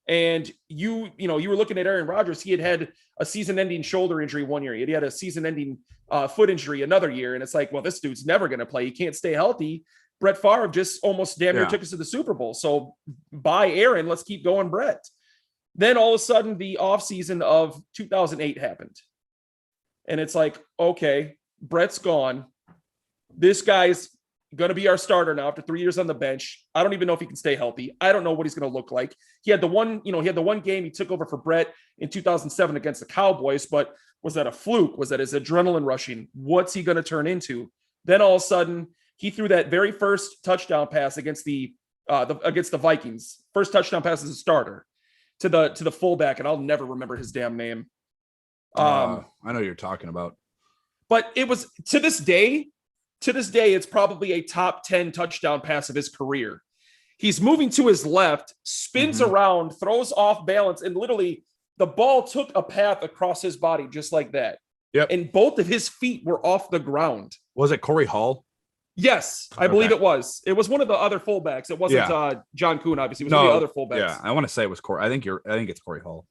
And you were looking at Aaron Rodgers. He had a season-ending shoulder injury one year. He had a season-ending foot injury another year. And it's like, well, this dude's never going to play. He can't stay healthy. Brett Favre just almost damn near took us to the Super Bowl. So bye, Aaron. Let's keep going, Brett. Then all of a sudden, the offseason of 2008 happened. And it's like, okay, Brett's gone. This guy's going to be our starter now after 3 years on the bench. I don't even know if he can stay healthy. I don't know what he's going to look like. He had the one game he took over for Brett in 2007 against the Cowboys, but was that a fluke? Was that his adrenaline rushing? What's he going to turn into? Then all of a sudden, he threw that very first touchdown pass against the Vikings. First touchdown pass as a starter. To the fullback, and I'll never remember his damn name. I know you're talking about. But it was to this day, it's probably a top 10 touchdown pass of his career. He's moving to his left, spins around, throws off balance, and literally the ball took a path across his body just like that. Yep. And both of his feet were off the ground. Was it Corey Hall? Yes, I believe it was. It was one of the other fullbacks. It wasn't John Kuhn, obviously. It was one of the other fullbacks. Yeah, I want to say it was Corey. I think it's Corey Hall.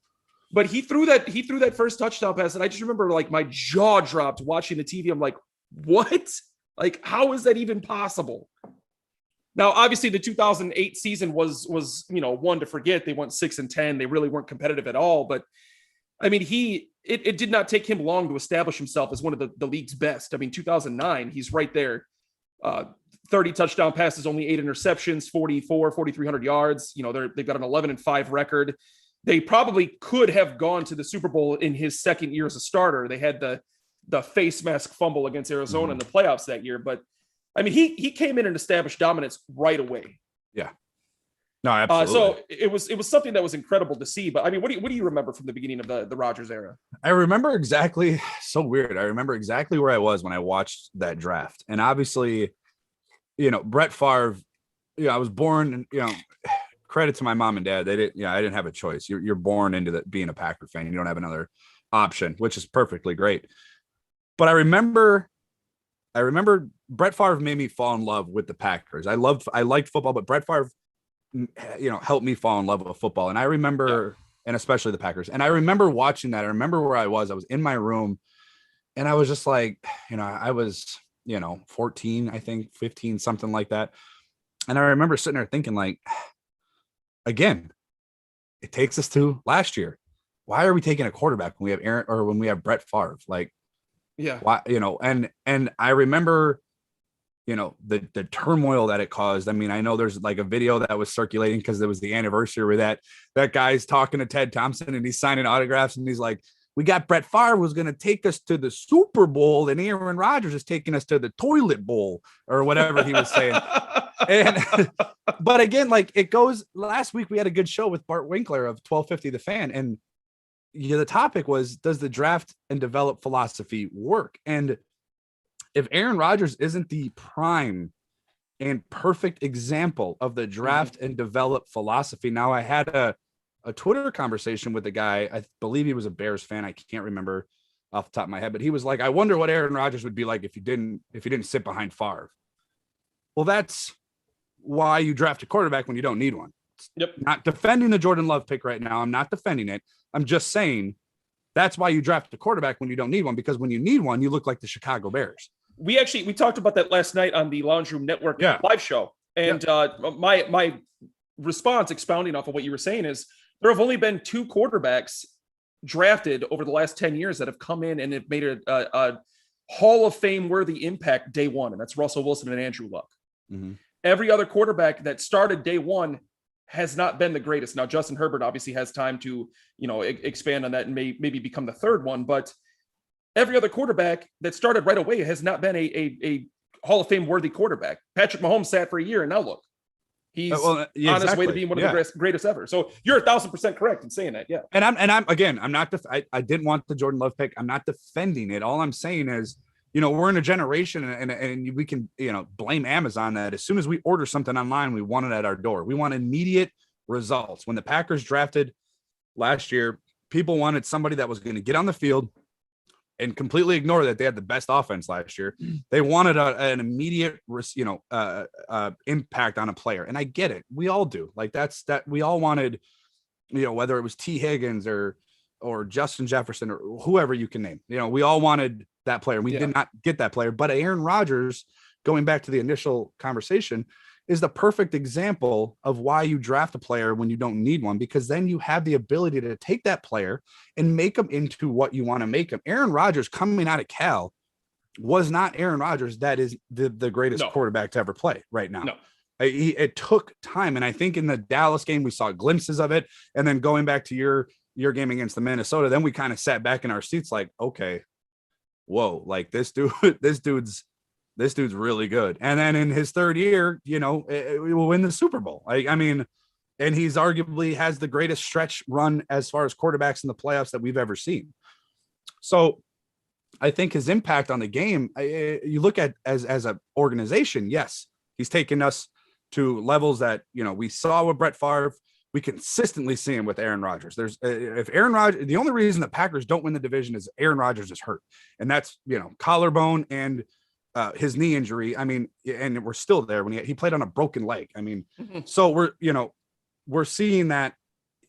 But he threw that first touchdown pass, and I just remember like my jaw dropped watching the TV. I'm like, what? Like, how is that even possible? Now, obviously, the 2008 season was one to forget. They went 6-10. They really weren't competitive at all. But I mean, it did not take him long to establish himself as one of the league's best. I mean, 2009, he's right there. 30 touchdown passes, only 8 interceptions, 4,300 yards. They've got an 11-5 record. They probably could have gone to the Super Bowl in his second year as a starter. They had the face mask fumble against Arizona in the playoffs that year. But I mean, he came in and established dominance right away. Yeah. No, absolutely. So it was something that was incredible to see. But I mean, what do you remember from the beginning of the Rodgers era? I remember exactly. So weird. I remember exactly where I was when I watched that draft. And obviously, Brett Favre, I was born, credit to my mom and dad. I didn't have a choice. You're born into being a Packer fan. You don't have another option, which is perfectly great. But I remember Brett Favre made me fall in love with the Packers. I liked football, but Brett Favre, helped me fall in love with football. And I remember, and especially the Packers. And I remember watching that. I remember where I was in my room, and I was just like, I was, 14, I think 15, something like that. And I remember sitting there thinking, like, again, it takes us to last year. Why are we taking a quarterback when we have Aaron or when we have Brett Favre? Like, yeah, why, and I remember the turmoil that it caused. I mean, I know there's like a video that was circulating because there was the anniversary where that guy's talking to Ted Thompson and he's signing autographs and he's like, we got Brett Favre was going to take us to the Super Bowl and Aaron Rodgers is taking us to the toilet bowl or whatever he was saying. And but again, like it goes, last week we had a good show with Bart Winkler of 1250 The Fan, and the topic was, does the draft and develop philosophy work? And if Aaron Rodgers isn't the prime and perfect example of the draft and develop philosophy. Now, I had a Twitter conversation with a guy, I believe he was a Bears fan, I can't remember off the top of my head, but he was like, I wonder what Aaron Rodgers would be like if he didn't sit behind Favre. Well, that's why you draft a quarterback when you don't need one. Yep. Not defending the Jordan Love pick right now. I'm not defending it. I'm just saying that's why you draft a quarterback when you don't need one, because when you need one, you look like the Chicago Bears. We talked about that last night on the Lounge Room Network live show. And my response, expounding off of what you were saying, is there have only been 2 quarterbacks drafted over the last 10 years that have come in and have made a Hall of Fame worthy impact day one. And that's Russell Wilson and Andrew Luck. Mm-hmm. Every other quarterback that started day one has not been the greatest. Now, Justin Herbert obviously has time to, expand on that and maybe become the third one, but every other quarterback that started right away has not been a Hall of Fame worthy quarterback. Patrick Mahomes sat for a year and now look, he's on his way to being one of the greatest ever. So you're 1,000% correct in saying that. Yeah. And I'm not, I didn't want the Jordan Love pick. I'm not defending it. All I'm saying is, we're in a generation and we can, blame Amazon that as soon as we order something online, we want it at our door. We want immediate results. When the Packers drafted last year, people wanted somebody that was going to get on the field and completely ignore that they had the best offense last year. They wanted an immediate, impact on a player. And I get it. We all do. Like that we all wanted, whether it was T. Higgins or Justin Jefferson or whoever you can name, we all wanted that player. We did not get that player, but Aaron Rodgers, going back to the initial conversation, is the perfect example of why you draft a player when you don't need one, because then you have the ability to take that player and make them into what you want to make them. Aaron Rodgers coming out of Cal was not Aaron Rodgers. That is the greatest quarterback to ever play right now. No. It took time. And I think in the Dallas game, we saw glimpses of it. And then going back to your game against the Minnesota, then we kind of sat back in our seats like, okay, whoa, like this dude's really good. And then in his third year, we will win the Super Bowl. I mean, and he's arguably has the greatest stretch run as far as quarterbacks in the playoffs that we've ever seen. So I think his impact on the game, you look at as an organization, yes, he's taken us to levels that, we saw with Brett Favre. We consistently see him with Aaron Rodgers. If Aaron Rodgers, the only reason the Packers don't win the division is Aaron Rodgers is hurt. And that's, collarbone and his knee injury. I mean, and we're still there when he played on a broken leg. I mean, so we're seeing that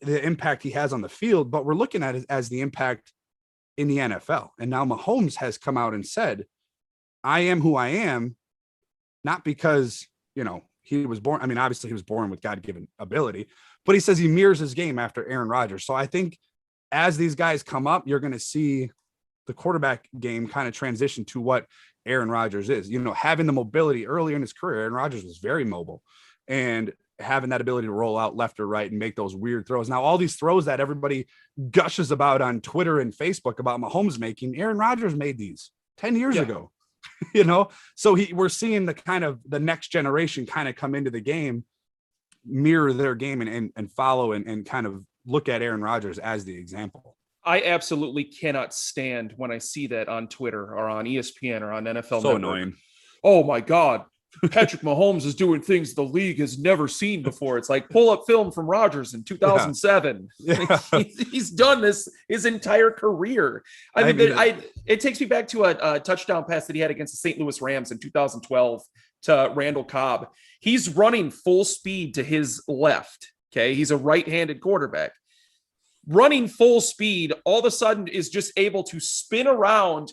the impact he has on the field, but we're looking at it as the impact in the NFL. And now Mahomes has come out and said, I am who I am, not because, he was born. I mean, obviously he was born with God-given ability, but he says he mirrors his game after Aaron Rodgers. So I think as these guys come up, you're going to see the quarterback game kind of transition to what Aaron Rodgers is, having the mobility earlier in his career. Aaron Rodgers was very mobile and having that ability to roll out left or right and make those weird throws. Now, all these throws that everybody gushes about on Twitter and Facebook about Mahomes making, Aaron Rodgers made these 10 years ago, so we're seeing the next generation kind of come into the game, mirror their game and follow and kind of look at Aaron Rodgers as the example. I absolutely cannot stand when I see that on Twitter or on ESPN or on NFL. So annoying. Oh my God. Patrick Mahomes is doing things the league has never seen before. It's like pull up film from Rodgers in 2007. Yeah. He's done this his entire career. It takes me back to a touchdown pass that he had against the St. Louis Rams in 2012 to Randall Cobb. He's running full speed to his left. Okay. He's a right-handed quarterback. Running full speed, all of a sudden is just able to spin around,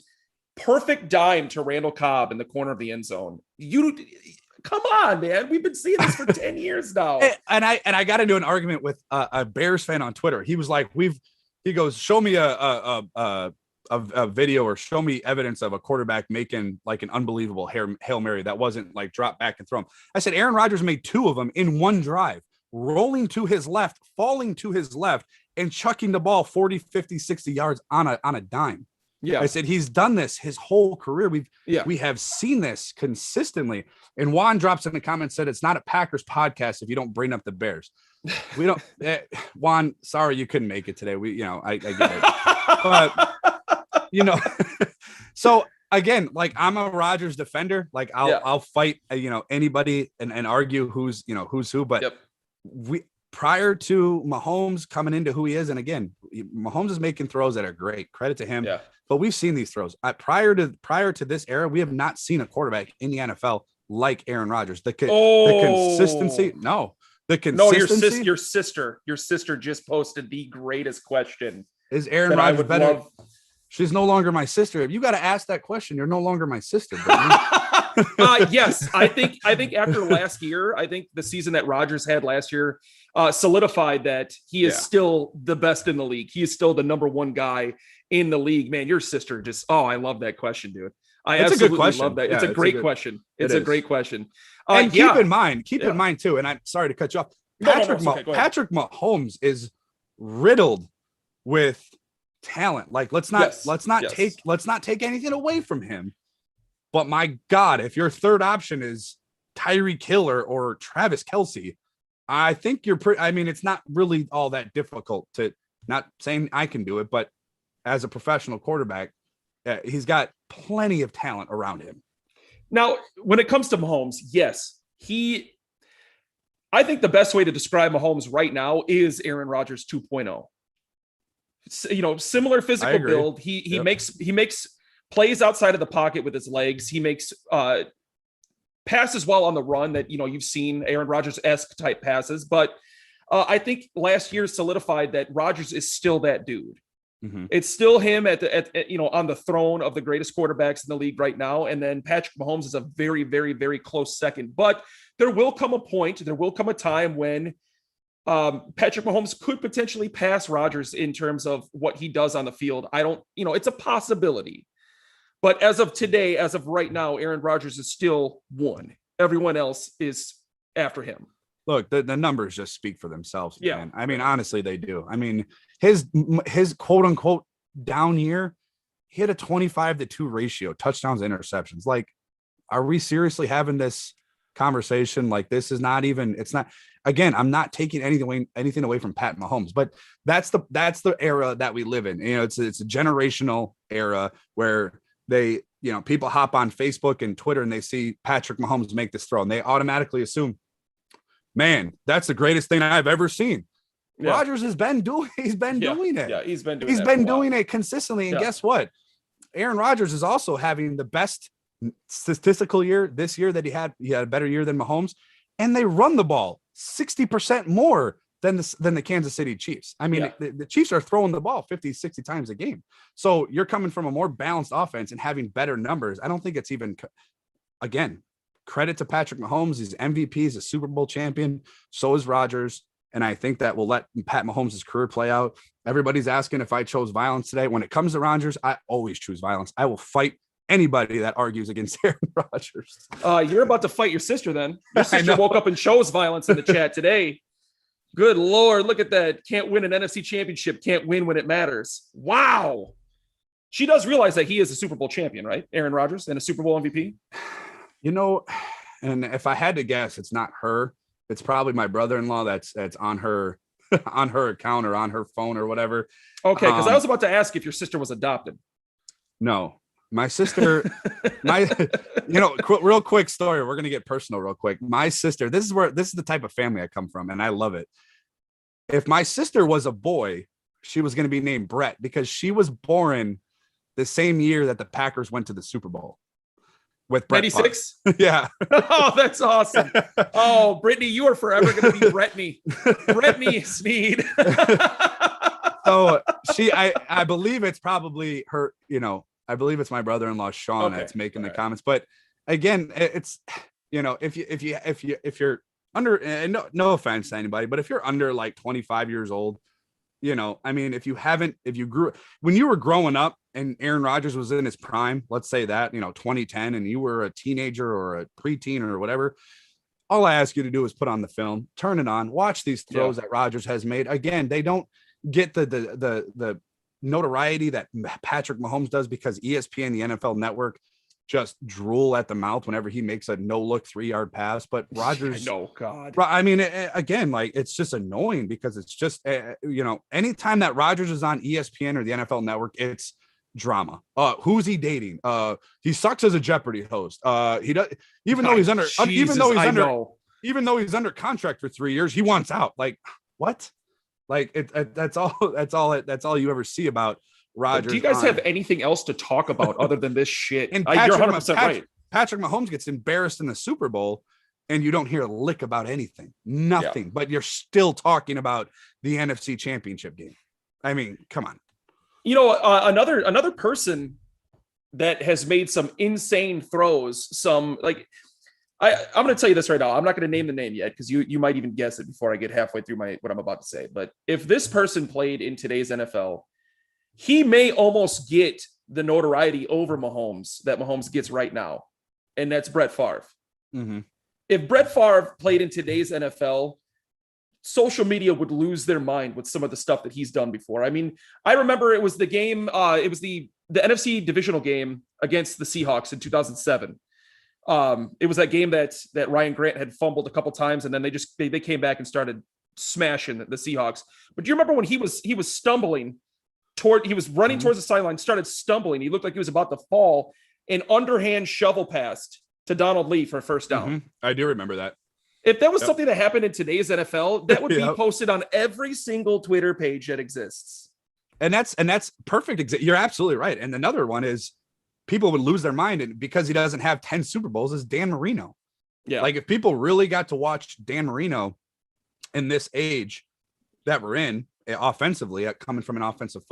perfect dime to Randall Cobb in the corner of the end zone. Come on, man. We've been seeing this for 10 years now. And I got into an argument with a Bears fan on Twitter. He was like, he goes, show me a a video or show me evidence of a quarterback making like an unbelievable Hail Mary that wasn't like drop back and throw him. I said Aaron Rodgers made 2 of them in one drive, rolling to his left, falling to his left, and chucking the ball 40, 50, 60 yards on a dime. Yeah. I said he's done this his whole career. We have seen this consistently. And Juan drops in the comments, said it's not a Packers podcast if you don't bring up the Bears. We don't Juan, sorry you couldn't make it today. I get it. But so again, like I'm a Rodgers defender. Like I'll fight anybody and argue who's who. But we prior to Mahomes coming into who he is, and again, Mahomes is making throws that are great. Credit to him. Yeah. But we've seen these throws prior to this era. We have not seen a quarterback in the NFL like Aaron Rodgers. The consistency. No, the consistency. No, your sister just posted the greatest question. Is Aaron Rodgers better? She's no longer my sister. If you got to ask that question, you're no longer my sister. Yes, I think after last year, I think the season that Rodgers had last year solidified that he is still the best in the league. He is still the number one guy in the league. Man, your sister just, I love that question, dude. I absolutely love that. It's a great question. It's a great question. And keep in mind too, and I'm sorry to cut you off. Patrick Mahomes is riddled with talent. Like let's not take anything away from him. But my God, if your third option is Tyreek Hill or Travis Kelce, I think it's not really all that difficult to, not saying I can do it, but as a professional quarterback, he's got plenty of talent around him. Now, when it comes to Mahomes, yes, I think the best way to describe Mahomes right now is Aaron Rodgers 2.0. Similar physical build. He makes plays outside of the pocket with his legs. He makes passes well on the run that, you've seen Aaron Rodgers-esque type passes. But I think last year solidified that Rodgers is still that dude. Mm-hmm. It's still him on the throne of the greatest quarterbacks in the league right now. And then Patrick Mahomes is a very, very, very close second. But there will come a time when Patrick Mahomes could potentially pass Rodgers in terms of what he does on the field. It's a possibility. But as of today, as of right now, Aaron Rodgers is still one. Everyone else is after him. Look, the numbers just speak for themselves. Yeah. Man. I mean, honestly, they do. I mean, his quote unquote down year, he had a 25-2 ratio, touchdowns, interceptions. Like, are we seriously having this conversation? Like, this is not even, it's not, again, I'm not taking anything away from Pat Mahomes, but that's the era that we live in. It's a generational era where people hop on Facebook and Twitter and they see Patrick Mahomes make this throw and they automatically assume, man, that's the greatest thing I've ever seen. Yeah. Rodgers has been doing it. Yeah, he's been doing it consistently. And guess what? Aaron Rodgers is also having the best statistical year this year that he had a better year than Mahomes. And they run the ball 60% more than the Kansas City Chiefs. I mean, the Chiefs are throwing the ball 50, 60 times a game. So you're coming from a more balanced offense and having better numbers. I don't think it's even, again, credit to Patrick Mahomes. He's MVP, he's a Super Bowl champion. So is Rodgers. And I think that will let Pat Mahomes' career play out. Everybody's asking if I chose violence today. When it comes to Rodgers, I always choose violence. I will fight anybody that argues against Aaron Rodgers. You're about to fight your sister then. Your sister woke up and chose violence in the chat today. Good Lord, look at that. Can't win an NFC championship. Can't win when it matters. Wow. She does realize that he is a Super Bowl champion, right? Aaron Rodgers and a Super Bowl MVP. And if I had to guess, it's not her. It's probably my brother-in-law that's on her account or on her phone or whatever. Okay, because I was about to ask if your sister was adopted. No, my sister, real quick story. We're gonna get personal real quick. My sister, this is the type of family I come from, and I love it. If my sister was a boy, she was gonna be named Brett because she was born the same year that the Packers went to the Super Bowl. With Brett 96? Yeah. Oh, that's awesome. Oh, Brittany, you are forever going to be Brittany Sneed. So I believe it's probably her, I believe it's my brother-in-law, Sean, that's making the comments. But again, it's, if you're under, and no offense to anybody, but if you're under like 25 years old, I mean, when you were growing up and Aaron Rodgers was in his prime, let's say that, 2010, and you were a teenager or a preteen or whatever, all I ask you to do is put on the film, turn it on, watch these throws that Rodgers has made. Again, they don't get the notoriety that Patrick Mahomes does because ESPN, the NFL Network, just drool at the mouth whenever he makes a no-look 3-yard pass. But Rodgers, God. I mean, again, like, it's just annoying because it's just, anytime that Rodgers is on ESPN or the NFL Network, it's drama. Who's he dating? He sucks as a Jeopardy host. He does, even though he's under contract for 3 years, he wants out. Like, what? Like, that's all you ever see about Rodgers. Do you guys have anything else to talk about other than this shit? And you're 100% right. Patrick Mahomes gets embarrassed in the Super Bowl and you don't hear a lick about anything, nothing, but you're still talking about the NFC Championship game. I mean, come on. Another person that has made some insane throws, I'm going to tell you this right now. I'm not going to name the name yet because you might even guess it before I get halfway through what I'm about to say. But if this person played in today's NFL, he may almost get the notoriety over Mahomes that Mahomes gets right now, and that's Brett Favre. Mm-hmm. If Brett Favre played in today's NFL, social media would lose their mind with some of the stuff that he's done before. I mean, I remember it was the game, it was the NFC divisional game against the Seahawks in 2007. It was that game that Ryan Grant had fumbled a couple times, and then they came back and started smashing the Seahawks. But do you remember when he was stumbling he was running towards the sideline, started stumbling. He looked like he was about to fall, and underhand shovel passed to Donald Lee for a first down. Mm-hmm. I do remember that. If that was something that happened in today's NFL, that would be posted on every single Twitter page that exists. And that's perfect. You're absolutely right. And another one is people would lose their mind, and because he doesn't have 10 Super Bowls, is Dan Marino. Yeah. Like, if people really got to watch Dan Marino in this age that we're in, offensively, coming from an offensive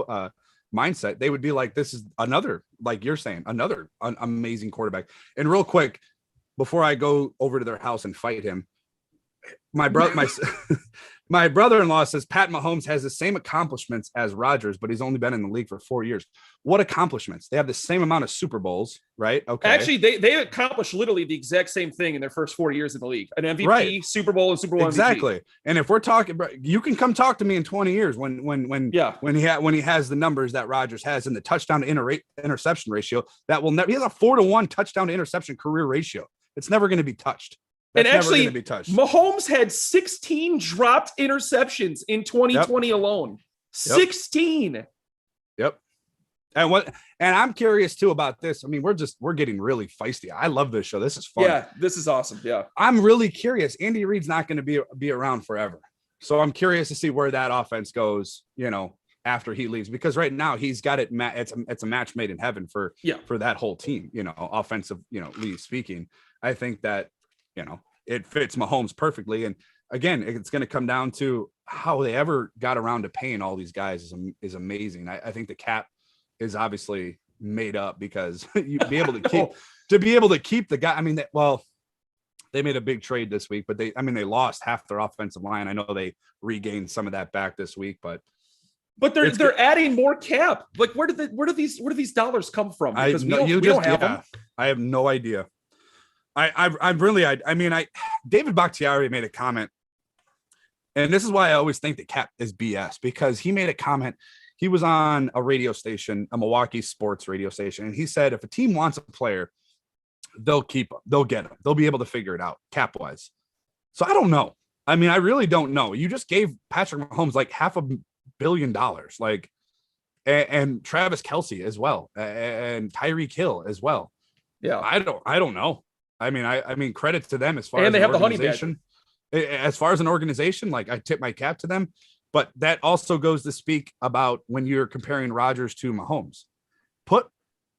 mindset, they would be like, this is another, like you're saying, another amazing quarterback. And real quick, before I go over to their house and fight him, my brother-in-law says Pat Mahomes has the same accomplishments as Rodgers, but he's only been in the league for 4 years. What accomplishments? They have the same amount of Super Bowls, right? Okay. Actually, they accomplished literally the exact same thing in their first 4 years in the league: an MVP, right. Super Bowl, and Super Bowl exactly. MVP. And if we're talking, you can come talk to me in 20 years when he has the numbers that Rodgers has in the touchdown to interception ratio. That will never. He has a 4-to-1 touchdown to interception career ratio. It's never going to be touched. That's and actually, never be touched. Mahomes had 16 dropped interceptions in 2020 alone. 16. Yep. And I'm curious too about this. I mean, we're getting really feisty. I love this show. This is fun. Yeah, this is awesome. Yeah. I'm really curious. Andy Reid's not going to be around forever. So I'm curious to see where that offense goes, after he leaves, because right now he's got it. It's a match made in heaven for that whole team, offensively speaking. I think that, it fits Mahomes perfectly. And again, it's going to come down to how they ever got around to paying all these guys is amazing. I think the cap is obviously made up because you'd be able to keep the guy. I mean, they made a big trade this week, but they lost half their offensive line. I know they regained some of that back this week, but they're adding more cap. Like, where do these dollars come from? Because we don't have them. I have no idea. David Bakhtiari made a comment, and this is why I always think the cap is BS, because he made a comment. He was on a radio station, a Milwaukee sports radio station, and he said if a team wants a player, they'll get him. They'll be able to figure it out cap wise. So I don't know. I mean, I really don't know. You just gave Patrick Mahomes like $500 million, like, and Travis Kelce as well, and Tyreek Hill as well. Yeah, I don't know. I mean, credit to them as far as they have the honey badger. As far as an organization, like, I tip my cap to them. But that also goes to speak about when you're comparing Rodgers to Mahomes. Put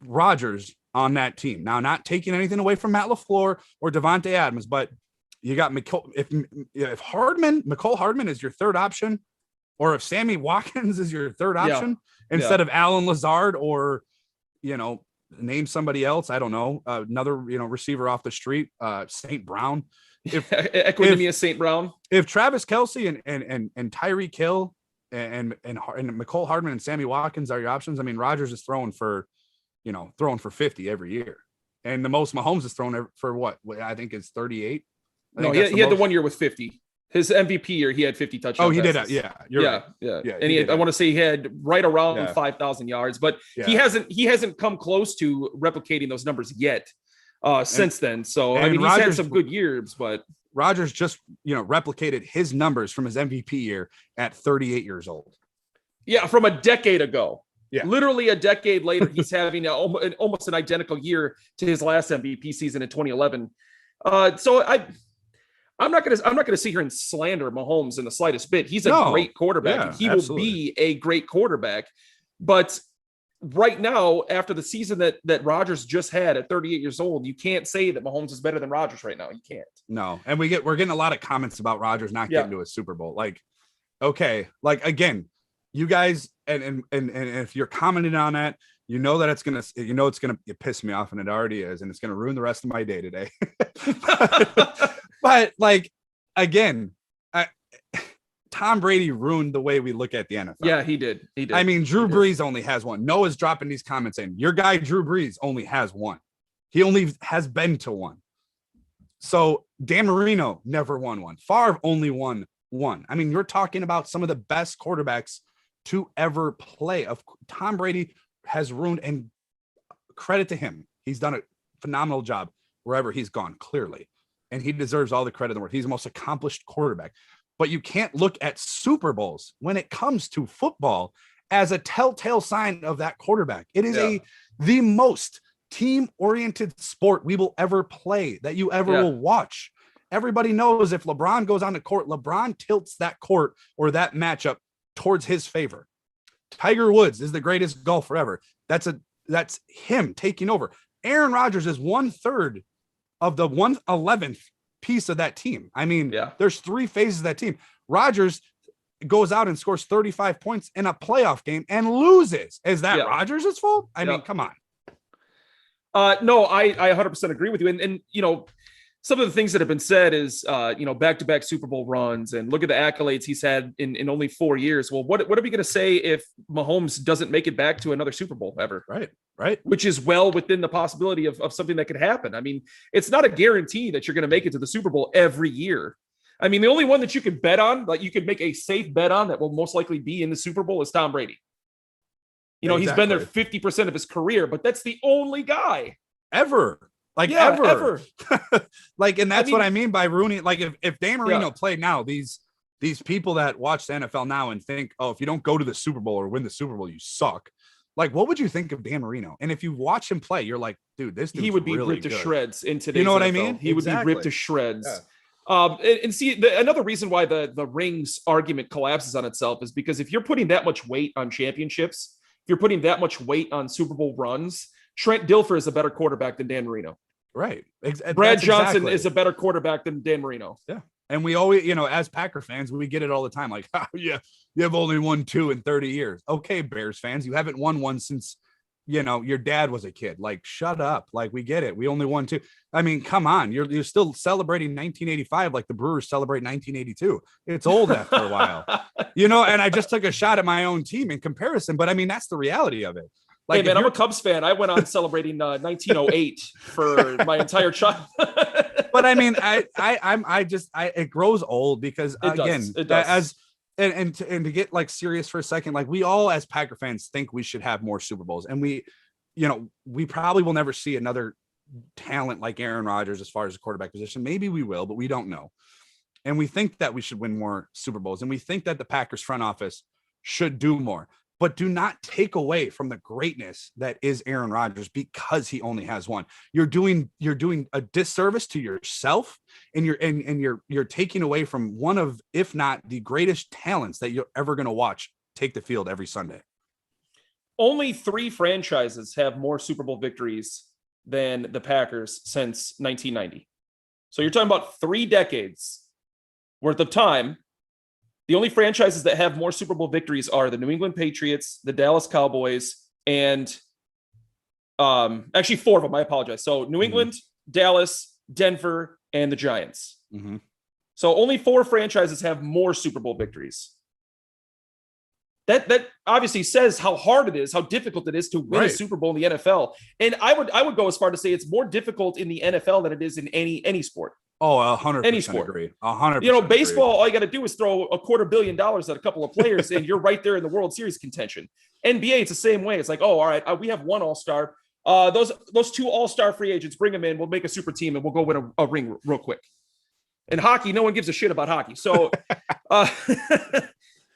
Rodgers on that team. Now, not taking anything away from Matt LaFleur or Devontae Adams, but you got if Mecole Hardman is your third option, or if Sammy Watkins is your third option instead of Alan Lazard, or name somebody else. I don't know. Another, receiver off the street, St. Brown. Equinemius St. Brown. If Travis Kelce and Tyreek Hill and McCole Hardman and Sammy Watkins are your options. I mean, Rodgers is throwing for 50 every year. And the most Mahomes is thrown for what I think is 38. No, he had the 1 year with 50. His MVP year, he had 50 touchdowns. Oh, he did. Yeah. Right. Yeah. And I want to say he had right around 5,000 yards, but he hasn't come close to replicating those numbers yet since then. So, I mean, he's had some good years, but Rodgers just, replicated his numbers from his MVP year at 38 years old. Yeah. From a decade ago. Yeah. Literally a decade later, he's having almost an identical year to his last MVP season in 2011. So I'm not gonna sit here and slander Mahomes in the slightest bit. He's a great quarterback. Yeah, and he will be a great quarterback. But right now, after the season that Rodgers just had at 38 years old, you can't say that Mahomes is better than Rodgers right now. You can't. No, and we're getting a lot of comments about Rodgers not getting to a Super Bowl. Like, okay, like again, you guys, and if you're commenting on that, that it's gonna piss me off, and it already is, and it's gonna ruin the rest of my day today. But like, again, Tom Brady ruined the way we look at the NFL. Yeah, he did. I mean, Drew Brees only has one. Noah's dropping these comments saying your guy Drew Brees only has one. He only has been to one. So Dan Marino never won one. Favre only won one. I mean, you're talking about some of the best quarterbacks to ever play. Tom Brady has ruined, and credit to him. He's done a phenomenal job wherever he's gone, clearly. And he deserves all the credit in the world. He's the most accomplished quarterback. But you can't look at Super Bowls when it comes to football as a telltale sign of that quarterback. It is the most team-oriented sport we will ever play, that you ever will watch. Everybody knows if LeBron goes on the court, LeBron tilts that court or that matchup towards his favor. Tiger Woods is the greatest golfer ever. That's him taking over. Aaron Rodgers is 1/3 of the 1/11th piece of that team. I mean, there's 3 phases of that team. Rodgers goes out and scores 35 points in a playoff game and loses. Is that Rodgers' fault? I mean, come on. No, I 100% agree with you. And some of the things that have been said is, back-to-back Super Bowl runs, and look at the accolades he's had in only 4 years. Well, what are we going to say if Mahomes doesn't make it back to another Super Bowl ever? Right. Which is well within the possibility of something that could happen. I mean, it's not a guarantee that you're going to make it to the Super Bowl every year. I mean, the only one that you can bet on, like you could make a safe bet on that will most likely be in the Super Bowl, is Tom Brady. He's been there 50% of his career, but that's the only guy ever. Ever. Like, and that's what I mean by ruining. Like, if Dan Marino played now, these people that watch the NFL now and think, oh, if you don't go to the Super Bowl or win the Super Bowl, you suck. Like, what would you think of Dan Marino? And if you watch him play, you're like, dude, this dude's he would be really ripped good. to shreds in today's You know what NFL. I mean? He would be ripped to shreds. Yeah. And see, another reason why the rings argument collapses on itself is because if you're putting that much weight on championships, if you're putting that much weight on Super Bowl runs, Trent Dilfer is a better quarterback than Dan Marino. Right. Brad Johnson is a better quarterback than Dan Marino. Yeah. And we always, as Packer fans, we get it all the time. Like, you have only won 2 in 30 years. Okay, Bears fans, you haven't won one since, your dad was a kid. Like, shut up. Like, we get it. We only won 2. I mean, come on. You're still celebrating 1985 like the Brewers celebrate 1982. It's old after a while. And I just took a shot at my own team in comparison. But I mean, that's the reality of it. Like, hey man, I'm a Cubs fan. I went on celebrating 1908 for my entire childhood. But I mean, it grows old because it does. And to get like serious for a second, like we all as Packer fans think we should have more Super Bowls, and we probably will never see another talent like Aaron Rodgers as far as the quarterback position. Maybe we will, but we don't know. And we think that we should win more Super Bowls, and we think that the Packers front office should do more. But do not take away from the greatness that is Aaron Rodgers because he only has one. You're doing a disservice to yourself, and you're taking away from one of, if not the greatest talents that you're ever going to watch take the field every Sunday. Only 3 franchises have more Super Bowl victories than the Packers since 1990. So you're talking about 3 decades worth of time. The only franchises that have more Super Bowl victories are the New England Patriots, the Dallas Cowboys, and actually 4 of them. I apologize. So New England, Dallas, Denver, and the Giants. So only 4 franchises have more Super Bowl victories. That obviously says how hard it is, how difficult it is to win a Super Bowl in the NFL. And I would go as far to say it's more difficult in the NFL than it is in any sport. Oh, 100% agree. 100%. You know, baseball, all you got to do is throw $250 million at a couple of players, and you're right there in the World Series contention. NBA, it's the same way. It's like, oh, all right, we have one All-Star. Those two All-Star free agents, bring them in. We'll make a super team, and we'll go win a ring real quick. In hockey, no one gives a shit about hockey. So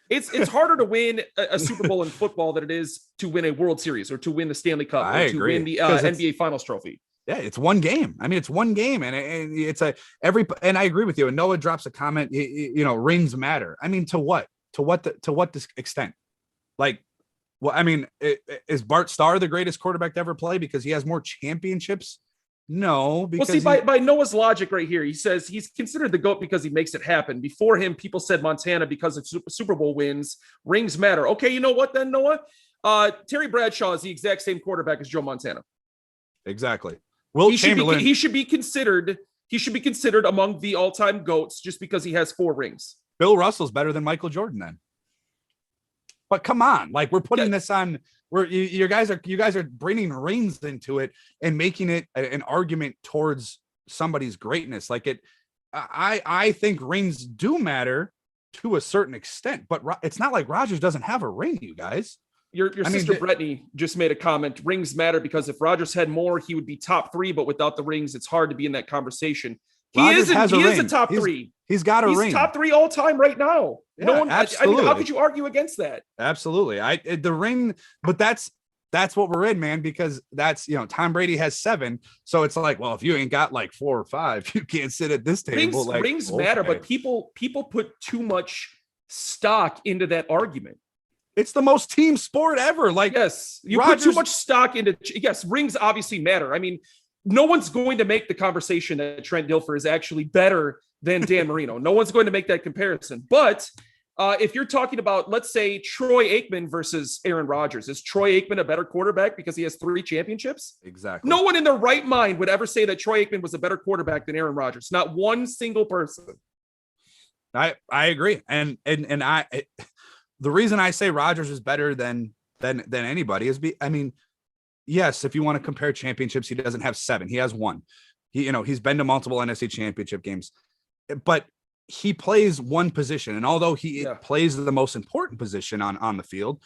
it's harder to win a Super Bowl in football than it is to win a World Series or to win the Stanley Cup or to win the NBA Finals trophy. Yeah, it's one game. I mean, it's one game, and it's and I agree with you. And Noah drops a comment. Rings matter. I mean, to what extent? Like, well, I mean, is Bart Starr the greatest quarterback to ever play because he has more championships? No, because by Noah's logic right here, he says he's considered the GOAT because he makes it happen. Before him, people said Montana because of Super Bowl wins. Rings matter. Okay, you know what then, Noah? Terry Bradshaw is the exact same quarterback as Joe Montana. Exactly. He should be considered among the all-time GOATs just because he has 4 rings. Bill Russell's better than Michael Jordan then. But come on, like we're putting this on where you guys are bringing rings into it and making it an argument towards somebody's greatness. Like I think rings do matter to a certain extent, but it's not like Rodgers doesn't have a ring, you guys. Your sister Brittany just made a comment. Rings matter because if Rodgers had more, he would be top 3. But without the rings, it's hard to be in that conversation. He is a top 3. He's got a ring. He's top 3 all time right now. Yeah, no one. Absolutely. I mean, how could you argue against that? Absolutely. The ring, but that's what we're in, man. Because that's Tom Brady has 7, so it's like, well, if you ain't got like 4 or 5, you can't sit at this table. Rings matter, but people put too much stock into that argument. It's the most team sport ever. Like, yes, you put too much stock into. Yes, rings obviously matter. I mean, no one's going to make the conversation that Trent Dilfer is actually better than Dan Marino. No one's going to make that comparison. But if you're talking about, let's say, Troy Aikman versus Aaron Rodgers, is Troy Aikman a better quarterback because he has 3 championships? Exactly. No one in their right mind would ever say that Troy Aikman was a better quarterback than Aaron Rodgers. Not one single person. I agree, and the reason I say Rodgers is better than anybody is yes, if you want to compare championships, he doesn't have 7. He has 1. He's been to multiple NFC championship games, but he plays one position. And although he plays the most important position on the field,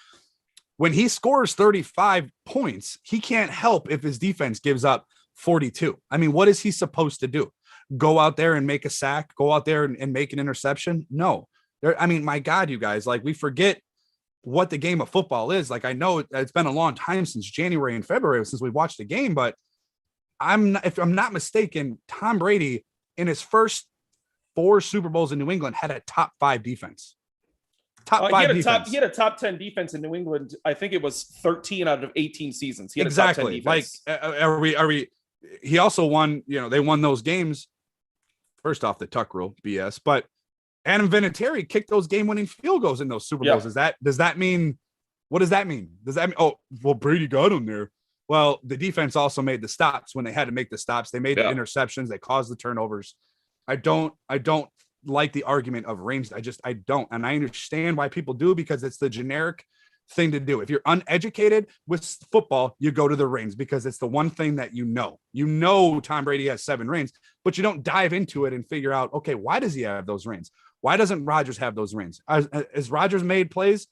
when he scores 35 points, he can't help if his defense gives up 42. I mean, what is he supposed to do? Go out there and make a sack? Go out there and make an interception? No. My God, you guys, like we forget what the game of football is. Like, I know it's been a long time since January and February since we watched the game, but if I'm not mistaken, Tom Brady in his first 4 Super Bowls in New England had a top 5 defense. Top 5 defense. He had a top 10 defense in New England. I think it was 13 out of 18 seasons. He had exactly. A top 10 defense. Like, are we? He also won. They won those games. First off, the Tuck rule BS, but Adam Vinatieri kicked those game-winning field goals in those Super Bowls. Does that mean? What does that mean? Does that mean? Oh, well, Brady got him there. Well, the defense also made the stops when they had to make the stops. They made the interceptions. They caused the turnovers. I don't like the argument of range. I don't, and I understand why people do because it's the generic thing to do. If you're uneducated with football, you go to the rings because it's the one thing that Tom Brady has 7 rings, but you don't dive into it and figure out, okay, why does he have those rings? Why doesn't Rodgers have those rings? Has Rodgers made plays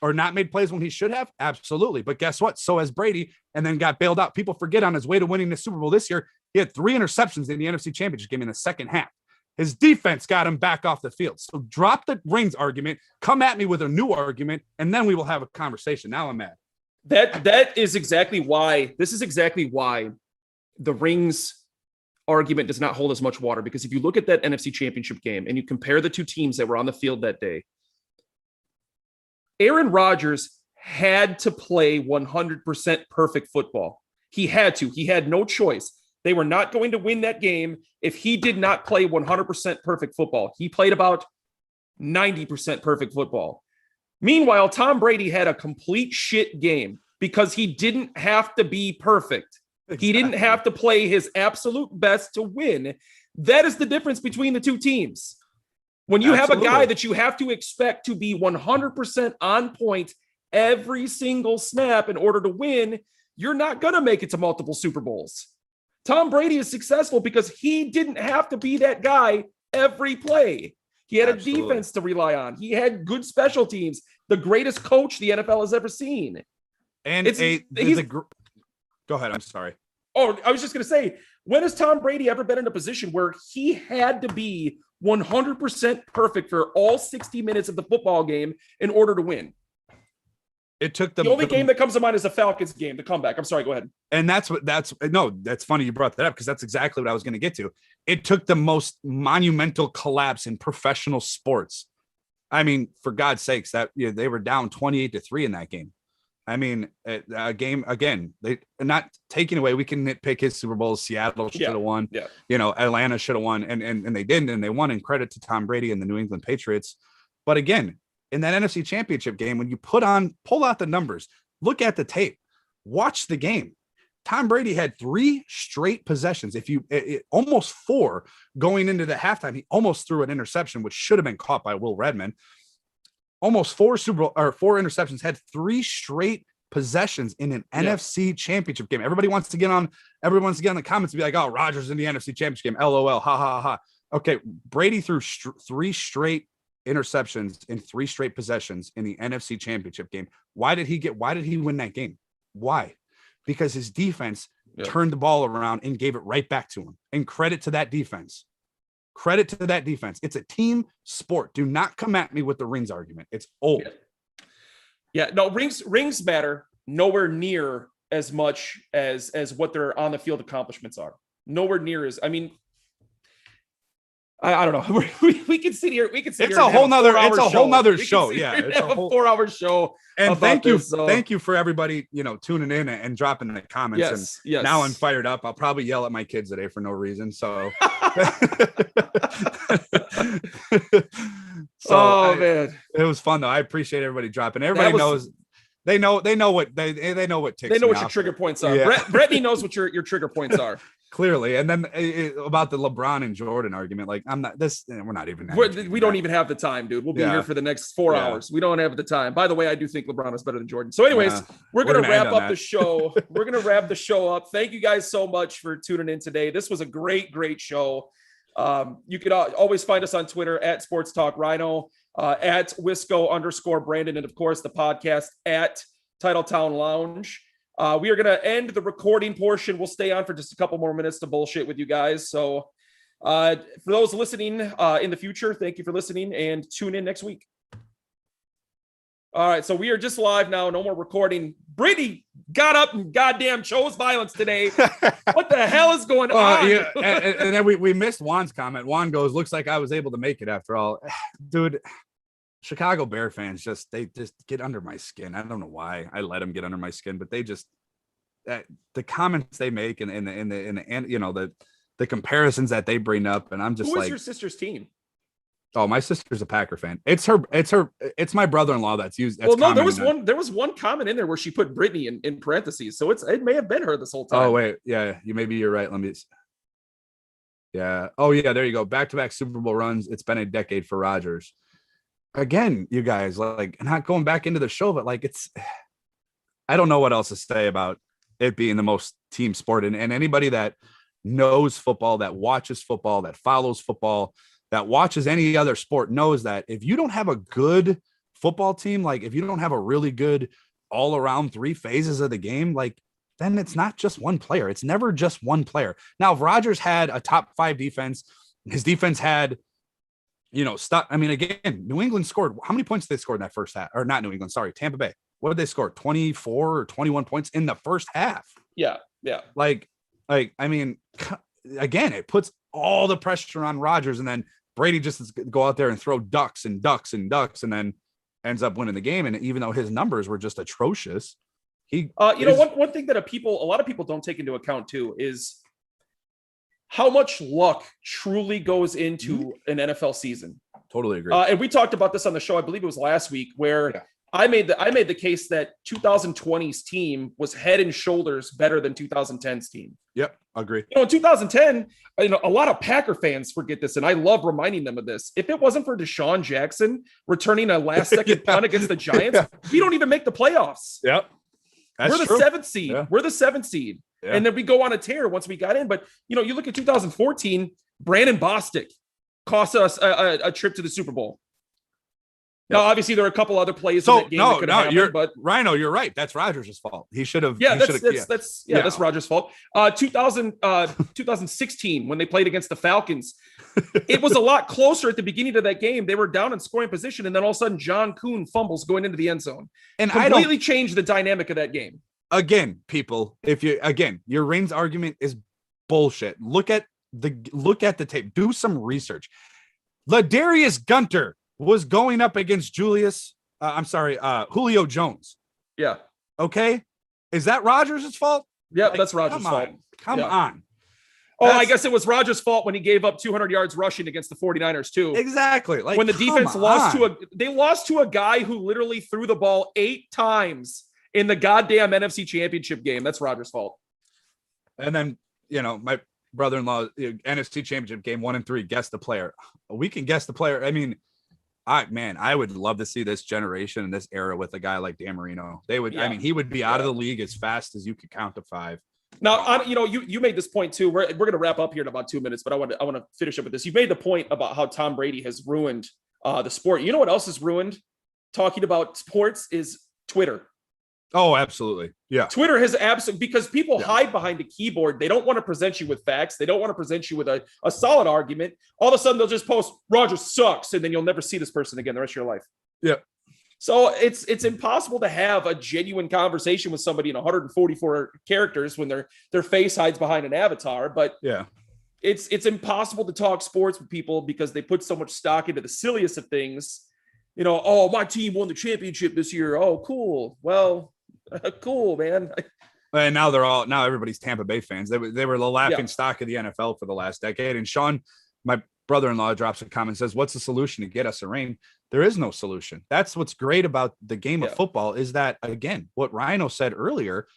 or not made plays when he should have? Absolutely. But guess what? So has Brady, and then got bailed out. People forget on his way to winning the Super Bowl this year, he had 3 interceptions in the NFC Championship game in the second half. His defense got him back off the field. So drop the rings argument, come at me with a new argument, and then we will have a conversation. Now I'm mad. This is exactly why the rings argument does not hold as much water, because if you look at that NFC Championship game and you compare the 2 teams that were on the field that day, Aaron Rodgers had to play 100% perfect football. He had to. He had no choice. They were not going to win that game if he did not play 100% perfect football. He played about 90% perfect football. Meanwhile, Tom Brady had a complete shit game because he didn't have to be perfect. Exactly. He didn't have to play his absolute best to win. That is the difference between the 2 teams. When you Absolutely. have a guy that you have to expect to be 100% on point every single snap in order to win, you're not going to make it to multiple Super Bowls. Tom Brady is successful because he didn't have to be that guy every play. He had Absolutely. a defense to rely on. He had good special teams, the greatest coach the NFL has ever seen. And go ahead. I'm sorry. Oh, I was just going to say, when has Tom Brady ever been in a position where he had to be 100% perfect for all 60 minutes of the football game in order to win? It took the only game that comes to mind is the Falcons game, the comeback. I'm sorry, go ahead. And that's funny you brought that up because that's exactly what I was going to get to. It took the most monumental collapse in professional sports. I mean, for God's sakes, they were down 28-3 in that game. I mean, a game again, they not taking away. We can nitpick his Super Bowls. Seattle should have won. Yeah. Atlanta should have won, and they didn't, and they won. And credit to Tom Brady and the New England Patriots. But again, in that NFC Championship game, when you pull out the numbers, look at the tape, watch the game. Tom Brady had 3 straight possessions. Almost 4 going into the halftime, he almost threw an interception, which should have been caught by Will Redmond. Almost 4 interceptions, had 3 straight possessions in an NFC Championship game. Everybody wants to get on the comments and be like, "Oh, Rodgers in the NFC Championship game, LOL, ha ha ha." Okay, Brady threw 3 straight interceptions in 3 straight possessions in the NFC Championship game. Why did he win that game? Why? Because his defense turned the ball around and gave it right back to him. And credit to that defense. It's a team sport. Do not come at me with the rings argument. It's old. No, rings matter nowhere near as much as what their on the field accomplishments are. Nowhere near as, I mean, I don't know. We can sit here. It's a whole nother show. Yeah, it's a whole 4-hour show. And thank you for everybody, tuning in and dropping the comments. Yes. Now I'm fired up. I'll probably yell at my kids today for no reason. So, man, it was fun though. I appreciate everybody dropping. Everybody knows. They know what ticks. They know what your trigger points are. Yeah. Brittany knows what your trigger points are. Clearly. And then about the LeBron and Jordan argument, like we're not even. We don't even have the time, dude. We'll be here for the next 4 hours. We don't have the time. By the way, I do think LeBron is better than Jordan. So anyways, we're going to wrap up the show. We're going to wrap the show up. Thank you guys so much for tuning in today. This was a great show. You could always find us on Twitter at Sports Talk Rhino, at Wisco_Brandon, and of course the podcast at Titletown Lounge. We are going to end the recording portion. We'll stay on for just a couple more minutes to bullshit with you guys. So for those listening in the future, thank you for listening and tune in next week. All right. So we are just live now. No more recording. Brittany got up and goddamn chose violence today. What the hell is going on? Yeah, and then we missed Juan's comment. Juan goes, "Looks like I was able to make it after all." Dude, Chicago Bear fans they just get under my skin. I don't know why I let them get under my skin, but they just the comments they make and the comparisons that they bring up, and I'm just Who like, is your sister's team? Oh, my sister's a Packer fan. It's my brother-in-law that's used. Well, no, there was one comment in there where she put Brittany in parentheses, so it may have been her this whole time. Oh wait, yeah, you're right. Let me. Yeah. Oh yeah, there you go. Back-to-back Super Bowl runs. It's been a decade for Rodgers. Again, you guys, like, not going back into the show, but like I don't know what else to say about it being the most team sport, and anybody that knows football, that watches football, that follows football, that watches any other sport knows that if you don't have a good football team, like if you don't have a really good all around 3 phases of the game, like then it's not just one player. It's never just one player. Now, if Rodgers had a top 5 defense, his defense had, again, New England scored. How many points did they score in that first half? Or not New England, sorry, Tampa Bay. What did they score? 24 or 21 points in the first half. Yeah. Yeah. Again, it puts all the pressure on Rodgers, and then Brady just go out there and throw ducks and then ends up winning the game. And even though his numbers were just atrocious, one thing that a lot of people don't take into account too is how much luck truly goes into an NFL season. Totally agree. And we talked about this on the show. I believe it was last week where I made the case that 2020's team was head and shoulders better than 2010's team. Yep. Agree. In 2010, a lot of Packer fans forget this, and I love reminding them of this. If it wasn't for Deshaun Jackson returning a last-second punt against the Giants, we don't even make the playoffs. Yep. We're the 7th seed. Yeah. We're the 7th seed. Yeah. And then we go on a tear once we got in. But, you look at 2014, Brandon Bostic cost us a trip to the Super Bowl. Now, obviously, there are a couple other plays in that game that could have happened, but Rhino, you're right. That's Rodgers' fault. He should have. Yeah, that's Rodgers' fault. 2016, when they played against the Falcons, it was a lot closer at the beginning of that game. They were down in scoring position, and then all of a sudden, John Kuhn fumbles going into the end zone, and completely changed the dynamic of that game. Again, people, your Reigns argument is bullshit. Look at the tape. Do some research. Ladarius Gunter was going up against Julio Jones. Yeah. Okay. Is that Rodgers' fault? Yeah, that's Rodgers' fault. Come on. I guess it was Rodgers' fault when he gave up 200 yards rushing against the 49ers too. Exactly. When the defense lost to a guy who literally threw the ball 8 times in the goddamn NFC Championship game. That's Rodgers' fault. And then, my brother-in-law, NFC Championship game 1 and 3, guess the player. We can guess the player. I mean, I would love to see this generation and this era with a guy like Dan Marino. They would, he would be out of the league as fast as you could count to 5. Now, you made this point too. We're going to wrap up here in about 2 minutes, but I want to finish up with this. You made the point about how Tom Brady has ruined the sport. You know what else is ruined? Talking about sports is Twitter. Oh, absolutely. Yeah. Twitter has absolutely, because people hide behind a keyboard. They don't want to present you with facts. They don't want to present you with a solid argument. All of a sudden they'll just post Rodgers sucks. And then you'll never see this person again the rest of your life. Yeah. So it's impossible to have a genuine conversation with somebody in 144 characters when their face hides behind an avatar. But yeah, it's impossible to talk sports with people because they put so much stock into the silliest of things. Oh, my team won the championship this year. Oh, cool. Well, cool, man. And now everybody's Tampa Bay fans. They were the laughing stock of the NFL for the last decade. And Sean, my brother-in-law, drops a comment and says, what's the solution to get us a ring? There is no solution. That's what's great about the game of football is that, again, what Rhino said earlier,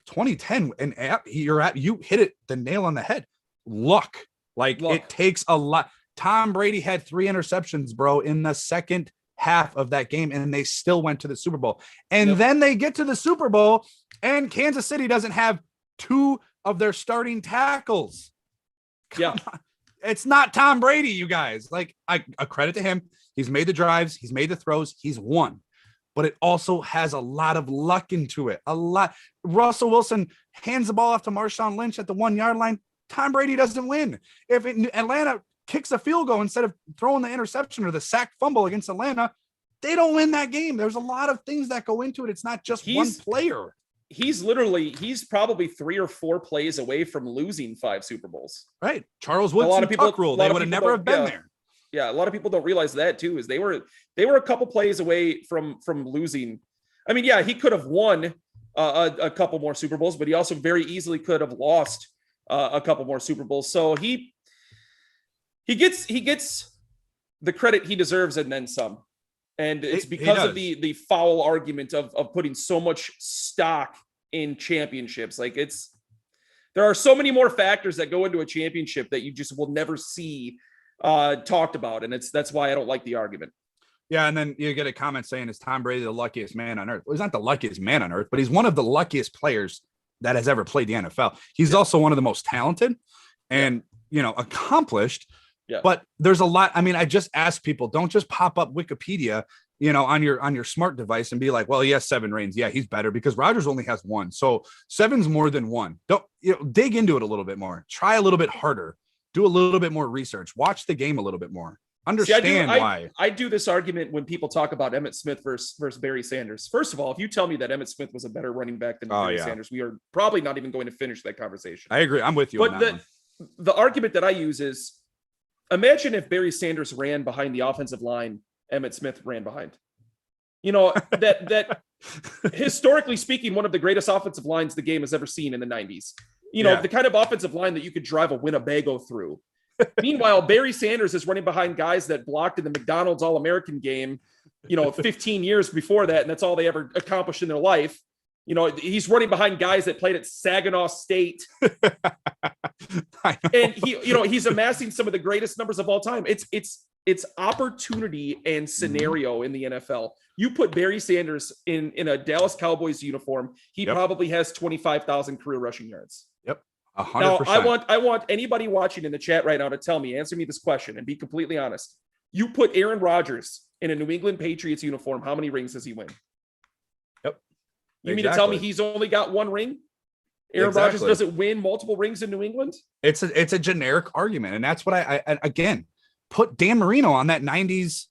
2010, and you hit it the nail on the head. Luck. It takes a lot. Tom Brady had 3 interceptions, bro, in the second half of that game, and they still went to the Super Bowl. And then they get to the Super Bowl, and Kansas City doesn't have 2 of their starting tackles. Come on. It's not Tom Brady, you guys. I credit to him. He's made the drives. He's made the throws. He's won. But it also has a lot of luck into it. A lot. Russell Wilson hands the ball off to Marshawn Lynch at the 1-yard line. Tom Brady doesn't win. If Atlanta kicks a field goal instead of throwing the interception or the sack fumble against Atlanta, they don't win that game. There's a lot of things that go into it. It's not just one player. He's probably 3 or 4 plays away from losing 5 Super Bowls. Right. Charles Woodson, Tuck rule. They would have never have been there. Yeah. A lot of people don't realize that too, is they were a couple plays away from losing. I mean, he could have won a couple more Super Bowls, but he also very easily could have lost a couple more Super Bowls. So he gets the credit he deserves and then some. And it's because of the foul argument of putting so much stock in championships. There are so many more factors that go into a championship that you just will never see talked about. And that's why I don't like the argument. Yeah. And then you get a comment saying, is Tom Brady the luckiest man on earth? Well, he's not the luckiest man on earth, but he's one of the luckiest players that has ever played the NFL. He's also one of the most talented and, accomplished. Yeah. But there's a lot. I mean, I just ask people, don't just pop up Wikipedia, on your smart device and be like, well, he has 7 rings. Yeah, he's better because Rodgers only has 1. So 7's more than 1. Don't dig into it a little bit more. Try a little bit harder. Do a little bit more research. Watch the game a little bit more. Understand why. I do this argument when people talk about Emmitt Smith versus Barry Sanders. First of all, if you tell me that Emmitt Smith was a better running back than Barry Sanders, we are probably not even going to finish that conversation. I agree. I'm with you. But the argument that I use is, imagine if Barry Sanders ran behind the offensive line, Emmitt Smith ran behind. That historically speaking, one of the greatest offensive lines the game has ever seen in the 90s. The kind of offensive line that you could drive a Winnebago through. Meanwhile, Barry Sanders is running behind guys that blocked in the McDonald's All-American game, 15 years before that, and that's all they ever accomplished in their life. You know, he's running behind guys that played at Saginaw State. And he's amassing some of the greatest numbers of all time. It's opportunity and scenario in the NFL. You put Barry Sanders in a Dallas Cowboys uniform, he probably has 25,000 career rushing yards. Yep. 100%. Now, I want anybody watching in the chat right now to answer me this question and be completely honest. You put Aaron Rodgers in a New England Patriots uniform, how many rings does he win? Yep. You mean to tell me he's only got one ring? Aaron Rodgers doesn't win multiple rings in New England? It's a generic argument. And that's what I again, put Dan Marino on that 90s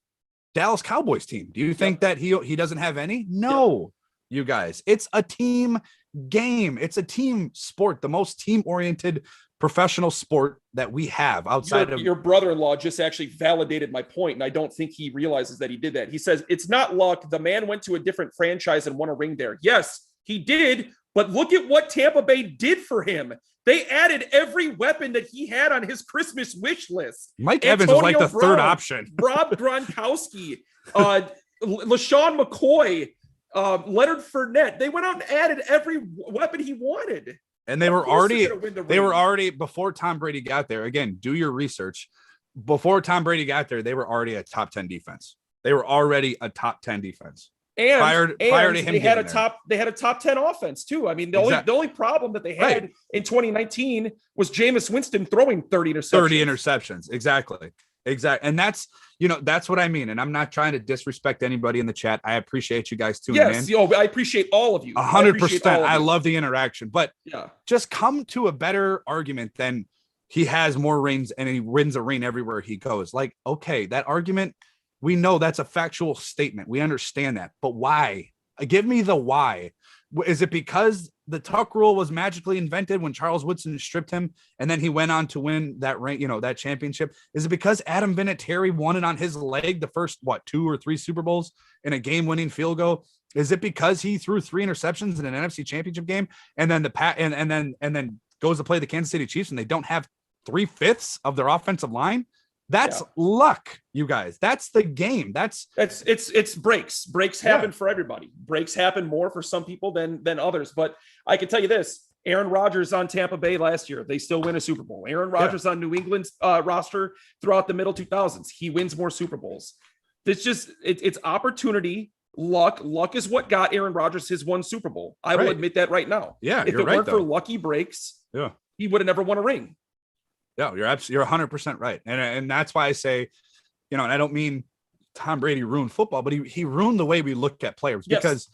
Dallas Cowboys team. Do you think that he doesn't have any? No, you guys. It's a team game. It's a team sport, the most team-oriented professional sport that we have outside of your brother-in-law just actually validated my point, and I don't think he realizes that he did that. He says it's not luck. The man went to a different franchise and won a ring there. Yes, he did, but look at what Tampa Bay did for him. They added every weapon that he had on his Christmas wish list. Mike Evans was like the third option. Rob Gronkowski, LaShawn McCoy, Leonard Fournette. They went out and added every weapon he wanted. And they were already before Tom Brady got there. Again, do your research. Before Tom Brady got there, they were already a top 10 defense. They were already a top 10 defense. And prior to him, they had a top 10 offense too. I mean, the only problem that they had in 2019 was Jameis Winston throwing 30 interceptions. Exactly. And that's what I mean. And I'm not trying to disrespect anybody in the chat. I appreciate you guys tuning in. I appreciate all of you. 100%. I love the interaction, but just come to a better argument than he has more rings and he wins a ring everywhere he goes. Like, okay, that argument, we know that's a factual statement. We understand that, but why? Give me the why. Is it because the tuck rule was magically invented when Charles Woodson stripped him and then he went on to win that ring, that championship? Is it because Adam Vinatieri won it on his leg the first 2 or 3 Super Bowls in a game-winning field goal? Is it because he threw 3 interceptions in an NFC championship game and then and then goes to play the Kansas City Chiefs and they don't have 3/5 of their offensive line? That's luck, you guys. That's the game. It's breaks. Breaks happen for everybody. Breaks happen more for some people than others. But I can tell you this: Aaron Rodgers on Tampa Bay last year, they still win a Super Bowl. Aaron Rodgers on New England's roster throughout the middle 2000s, he wins more Super Bowls. It's opportunity. Luck is what got Aaron Rodgers his one Super It I will admit that right now. Yeah, if it weren't for lucky breaks, he would have never won a ring. Yeah, you're 100% right. And that's why I say, and I don't mean Tom Brady ruined football, but he ruined the way we look at players because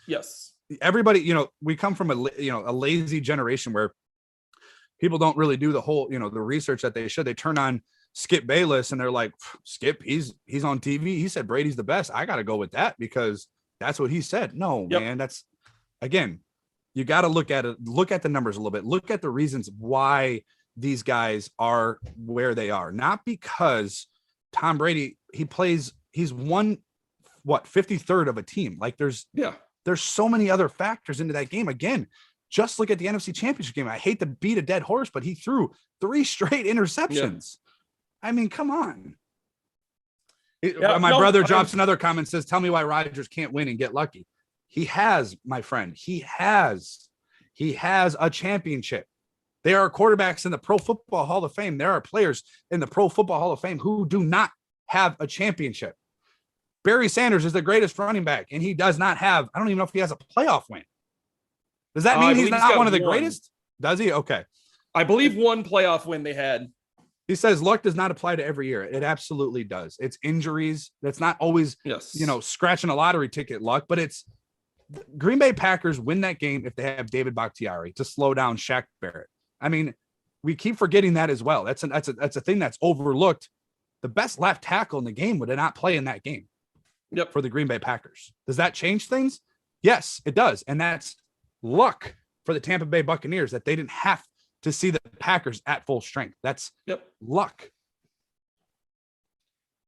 everybody, we come from a lazy generation where people don't really do the whole, the research that they should. They turn on Skip Bayless and they're like, Skip, he's on TV. He said Brady's the best. I got to go with that because that's what he said. No, man, that's, again, you got to look at it, look at the numbers a little bit, look at the reasons why these guys are where they are. Not because Tom Brady, he's won 53rd of a team. Like there's so many other factors into that game. Again, just look at the NFC Championship game. I hate to beat a dead horse, but he threw 3 straight interceptions. I mean, come on. My brother drops another comment, says, tell me why Rodgers can't win and get lucky. He has, my friend, he has a championship. There are quarterbacks in the Pro Football Hall of Fame. There are players in the Pro Football Hall of Fame who do not have a championship. Barry Sanders is the greatest running back, and he does not have, I don't even know if he has a playoff win. Does that mean he's not one of the greatest? Does he? Okay. I believe one playoff win they had. He says luck does not apply to every year. It absolutely does. It's injuries. That's not always, scratching a lottery ticket luck, but it's Green Bay Packers win that game if they have David Bakhtiari to slow down Shaq Barrett. I mean, we keep forgetting that as well. That's a thing that's overlooked. The best left tackle in the game would not play in that game. For the Green Bay Packers. Does that change things? Yes, it does. And that's luck for the Tampa Bay Buccaneers that they didn't have to see the Packers at full strength. That's luck.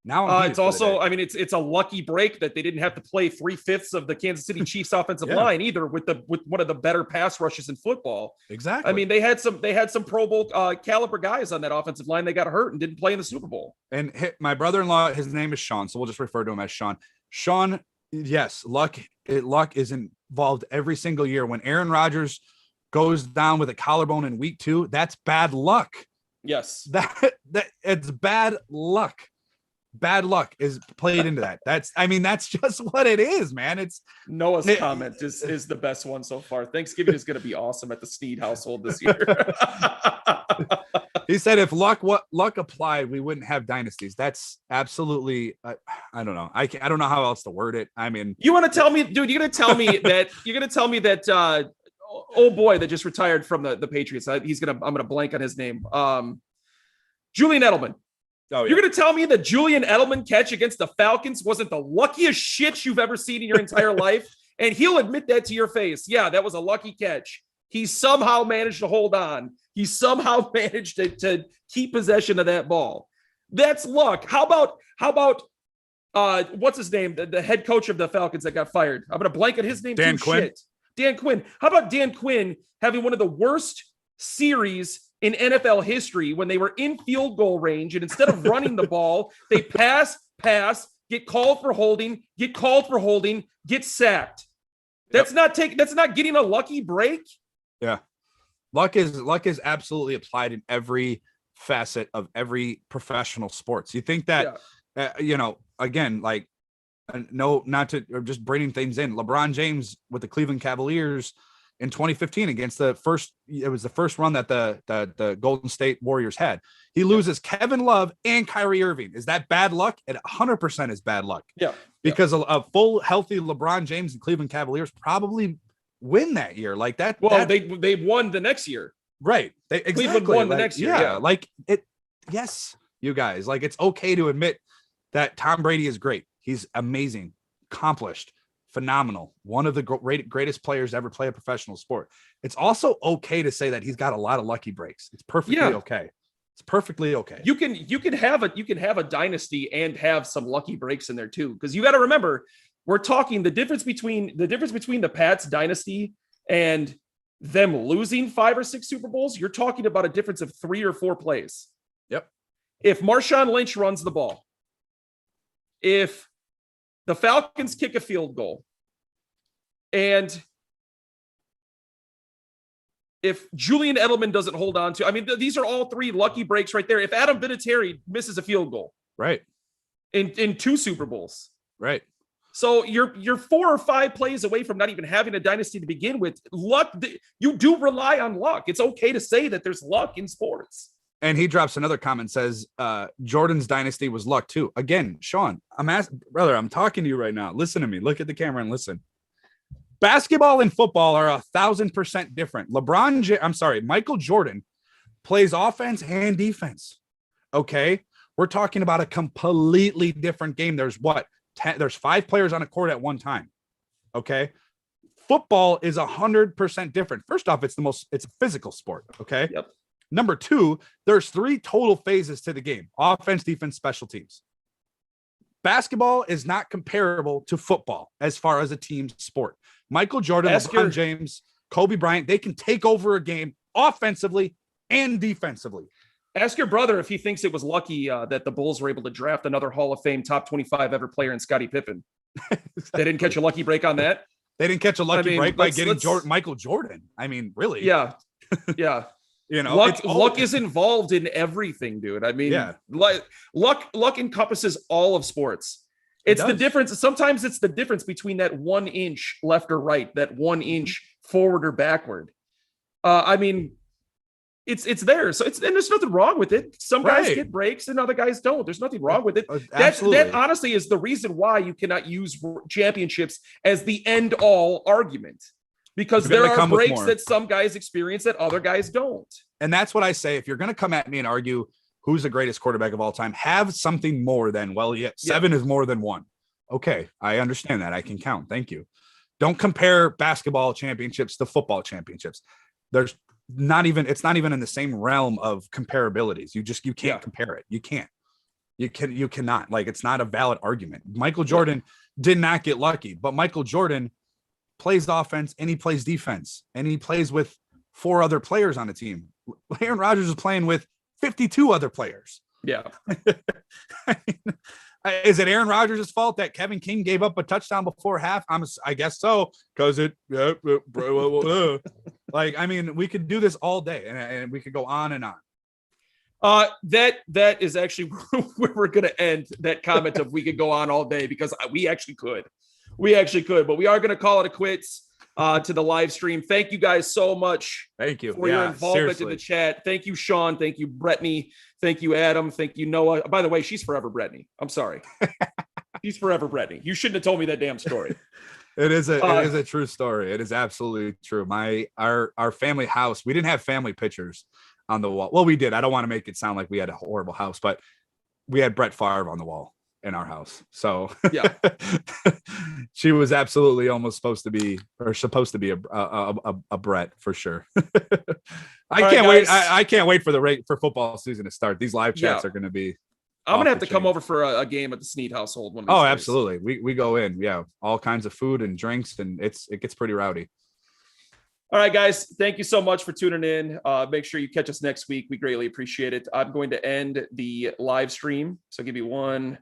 Now it's also, I mean, it's a lucky break that they didn't have to play 3/5 of the Kansas City Chiefs offensive line either with one of the better pass rushes in football. Exactly. I mean, they had some Pro Bowl caliber guys on that offensive line. They got hurt and didn't play in the Super Bowl. And my brother-in-law, his name is Sean, so we'll just refer to him as Sean. Sean Yes, luck is involved every single year. When Aaron Rodgers goes down with a collarbone in week 2, that's bad luck. Yes. That it's bad luck. Bad luck is played into that. That's just what it is, man. It's Noah's comment is the best one so far. Thanksgiving is going to be awesome at the Snead household this year. He said if luck applied, we wouldn't have dynasties. That's absolutely I don't know. I don't know how else to word it. I mean, you want to tell me, dude, you're going to tell me that oh boy that just retired from the Patriots. I'm going to blank on his name. Julian Edelman. Oh, yeah. You're going to tell me that Julian Edelman catch against the Falcons wasn't the luckiest shit you've ever seen in your entire life? And he'll admit that to your face. Yeah, that was a lucky catch. He somehow managed to hold on. He somehow managed to keep possession of that ball. That's luck. How about what's his name? The head coach of the Falcons that got fired. I'm going to blank on his name. Dan Quinn. Shit. Dan Quinn. How about Dan Quinn having one of the worst series in NFL history when they were in field goal range, and instead of running the ball, they pass, get called for holding, get sacked. That's not getting a lucky break. Yeah. Luck is absolutely applied in every facet of every professional sports. You think that, again, like, no, not to, or just bringing things in. LeBron James with the Cleveland Cavaliers in 2015 against it was the first run that the Golden State Warriors had. He loses Kevin Love and Kyrie Irving. Is that bad luck? It 100% is bad luck. Yeah. Because a full healthy LeBron James and Cleveland Cavaliers probably win that year. Like that. Well, they won the next year. Right. Cleveland won the next year. Yeah. Like it. Yes, you guys, like, it's okay to admit that Tom Brady is great. He's amazing, accomplished, phenomenal, one of the greatest players to ever play a professional sport. It's also okay to say that he's got a lot of lucky breaks. It's perfectly okay. It's perfectly okay. You can have a dynasty and have some lucky breaks in there too, because you got to remember, we're talking the difference between the Pats dynasty and them losing 5 or 6 Super Bowls. You're talking about a difference of 3 or 4 plays. Yep. If Marshawn Lynch runs the ball, if the Falcons kick a field goal, and if Julian Edelman doesn't hold on to, these are all 3 lucky breaks right there. If Adam Vinatieri misses a field goal, right, in 2 Super Bowls, right. So you're 4 or 5 plays away from not even having a dynasty to begin with. Luck, you do rely on luck. It's okay to say that there's luck in sports. And he drops another comment, says Jordan's dynasty was luck too. Again, Sean, brother, I'm talking to you right now. Listen to me. Look at the camera and listen. Basketball and football are 1,000% different. Michael Jordan plays offense and defense. Okay. We're talking about a completely different game. There's 5 players on a court at one time. Okay. Football is 100% different. First off, it's a physical sport. Okay. Yep. Number 2, there's 3 total phases to the game: offense, defense, special teams. Basketball is not comparable to football as far as a team sport. Michael Jordan, LeBron James, Kobe Bryant, they can take over a game offensively and defensively. Ask your brother if he thinks it was lucky that the Bulls were able to draft another Hall of Fame top 25 ever player in Scottie Pippen. Exactly. They didn't catch a lucky break on that. They didn't catch a lucky break by getting Michael Jordan. Really? Yeah. Yeah. Luck is involved in everything, dude. Luck encompasses all of sports. It's the difference. Sometimes it's the difference between that 1 inch left or right, that 1 inch forward or backward. It's there. So and there's nothing wrong with it. Some guys get breaks and other guys don't. There's nothing wrong with it. That honestly is the reason why you cannot use championships as the end all argument. Because there are breaks that some guys experience that other guys don't. And that's what I say. If you're going to come at me and argue who's the greatest quarterback of all time, have something more than, 7 is more than 1. Okay, I understand that. I can count. Thank you. Don't compare basketball championships to football championships. It's not even in the same realm of comparabilities. You can't compare it. You can't. You cannot. Like, it's not a valid argument. Michael Jordan did not get lucky, but Michael Jordan plays offense and he plays defense and he plays with 4 other players on the team. Aaron Rodgers is playing with 52 other players. Yeah. Is it Aaron Rodgers' fault that Kevin King gave up a touchdown before half? I guess so, because like, I mean, we could do this all day, and we could go on and on. That is actually where we're going to end that comment of we could go on all day, because we actually could, but we are going to call it a quits to the live stream. Thank you guys so much. Thank you for your involvement in the chat. Thank you, Sean. Thank you, Brittany. Thank you, Adam. Thank you, Noah. By the way, she's forever Brittany. I'm sorry. She's forever Brittany. You shouldn't have told me that damn story. It is a true story. It is absolutely true. Our family house, we didn't have family pictures on the wall. Well, we did. I don't want to make it sound like we had a horrible house, but we had Brett Favre on the wall in our house. So yeah, she was absolutely supposed to be a Brett for sure. I can't wait for football season to start. These live chats are going to be. I'm going to have to come over for a game at the Snead household. One of these days. Absolutely. We go in. Yeah. All kinds of food and drinks, and it gets pretty rowdy. All right, guys. Thank you so much for tuning in. Make sure you catch us next week. We greatly appreciate it. I'm going to end the live stream. So give me 1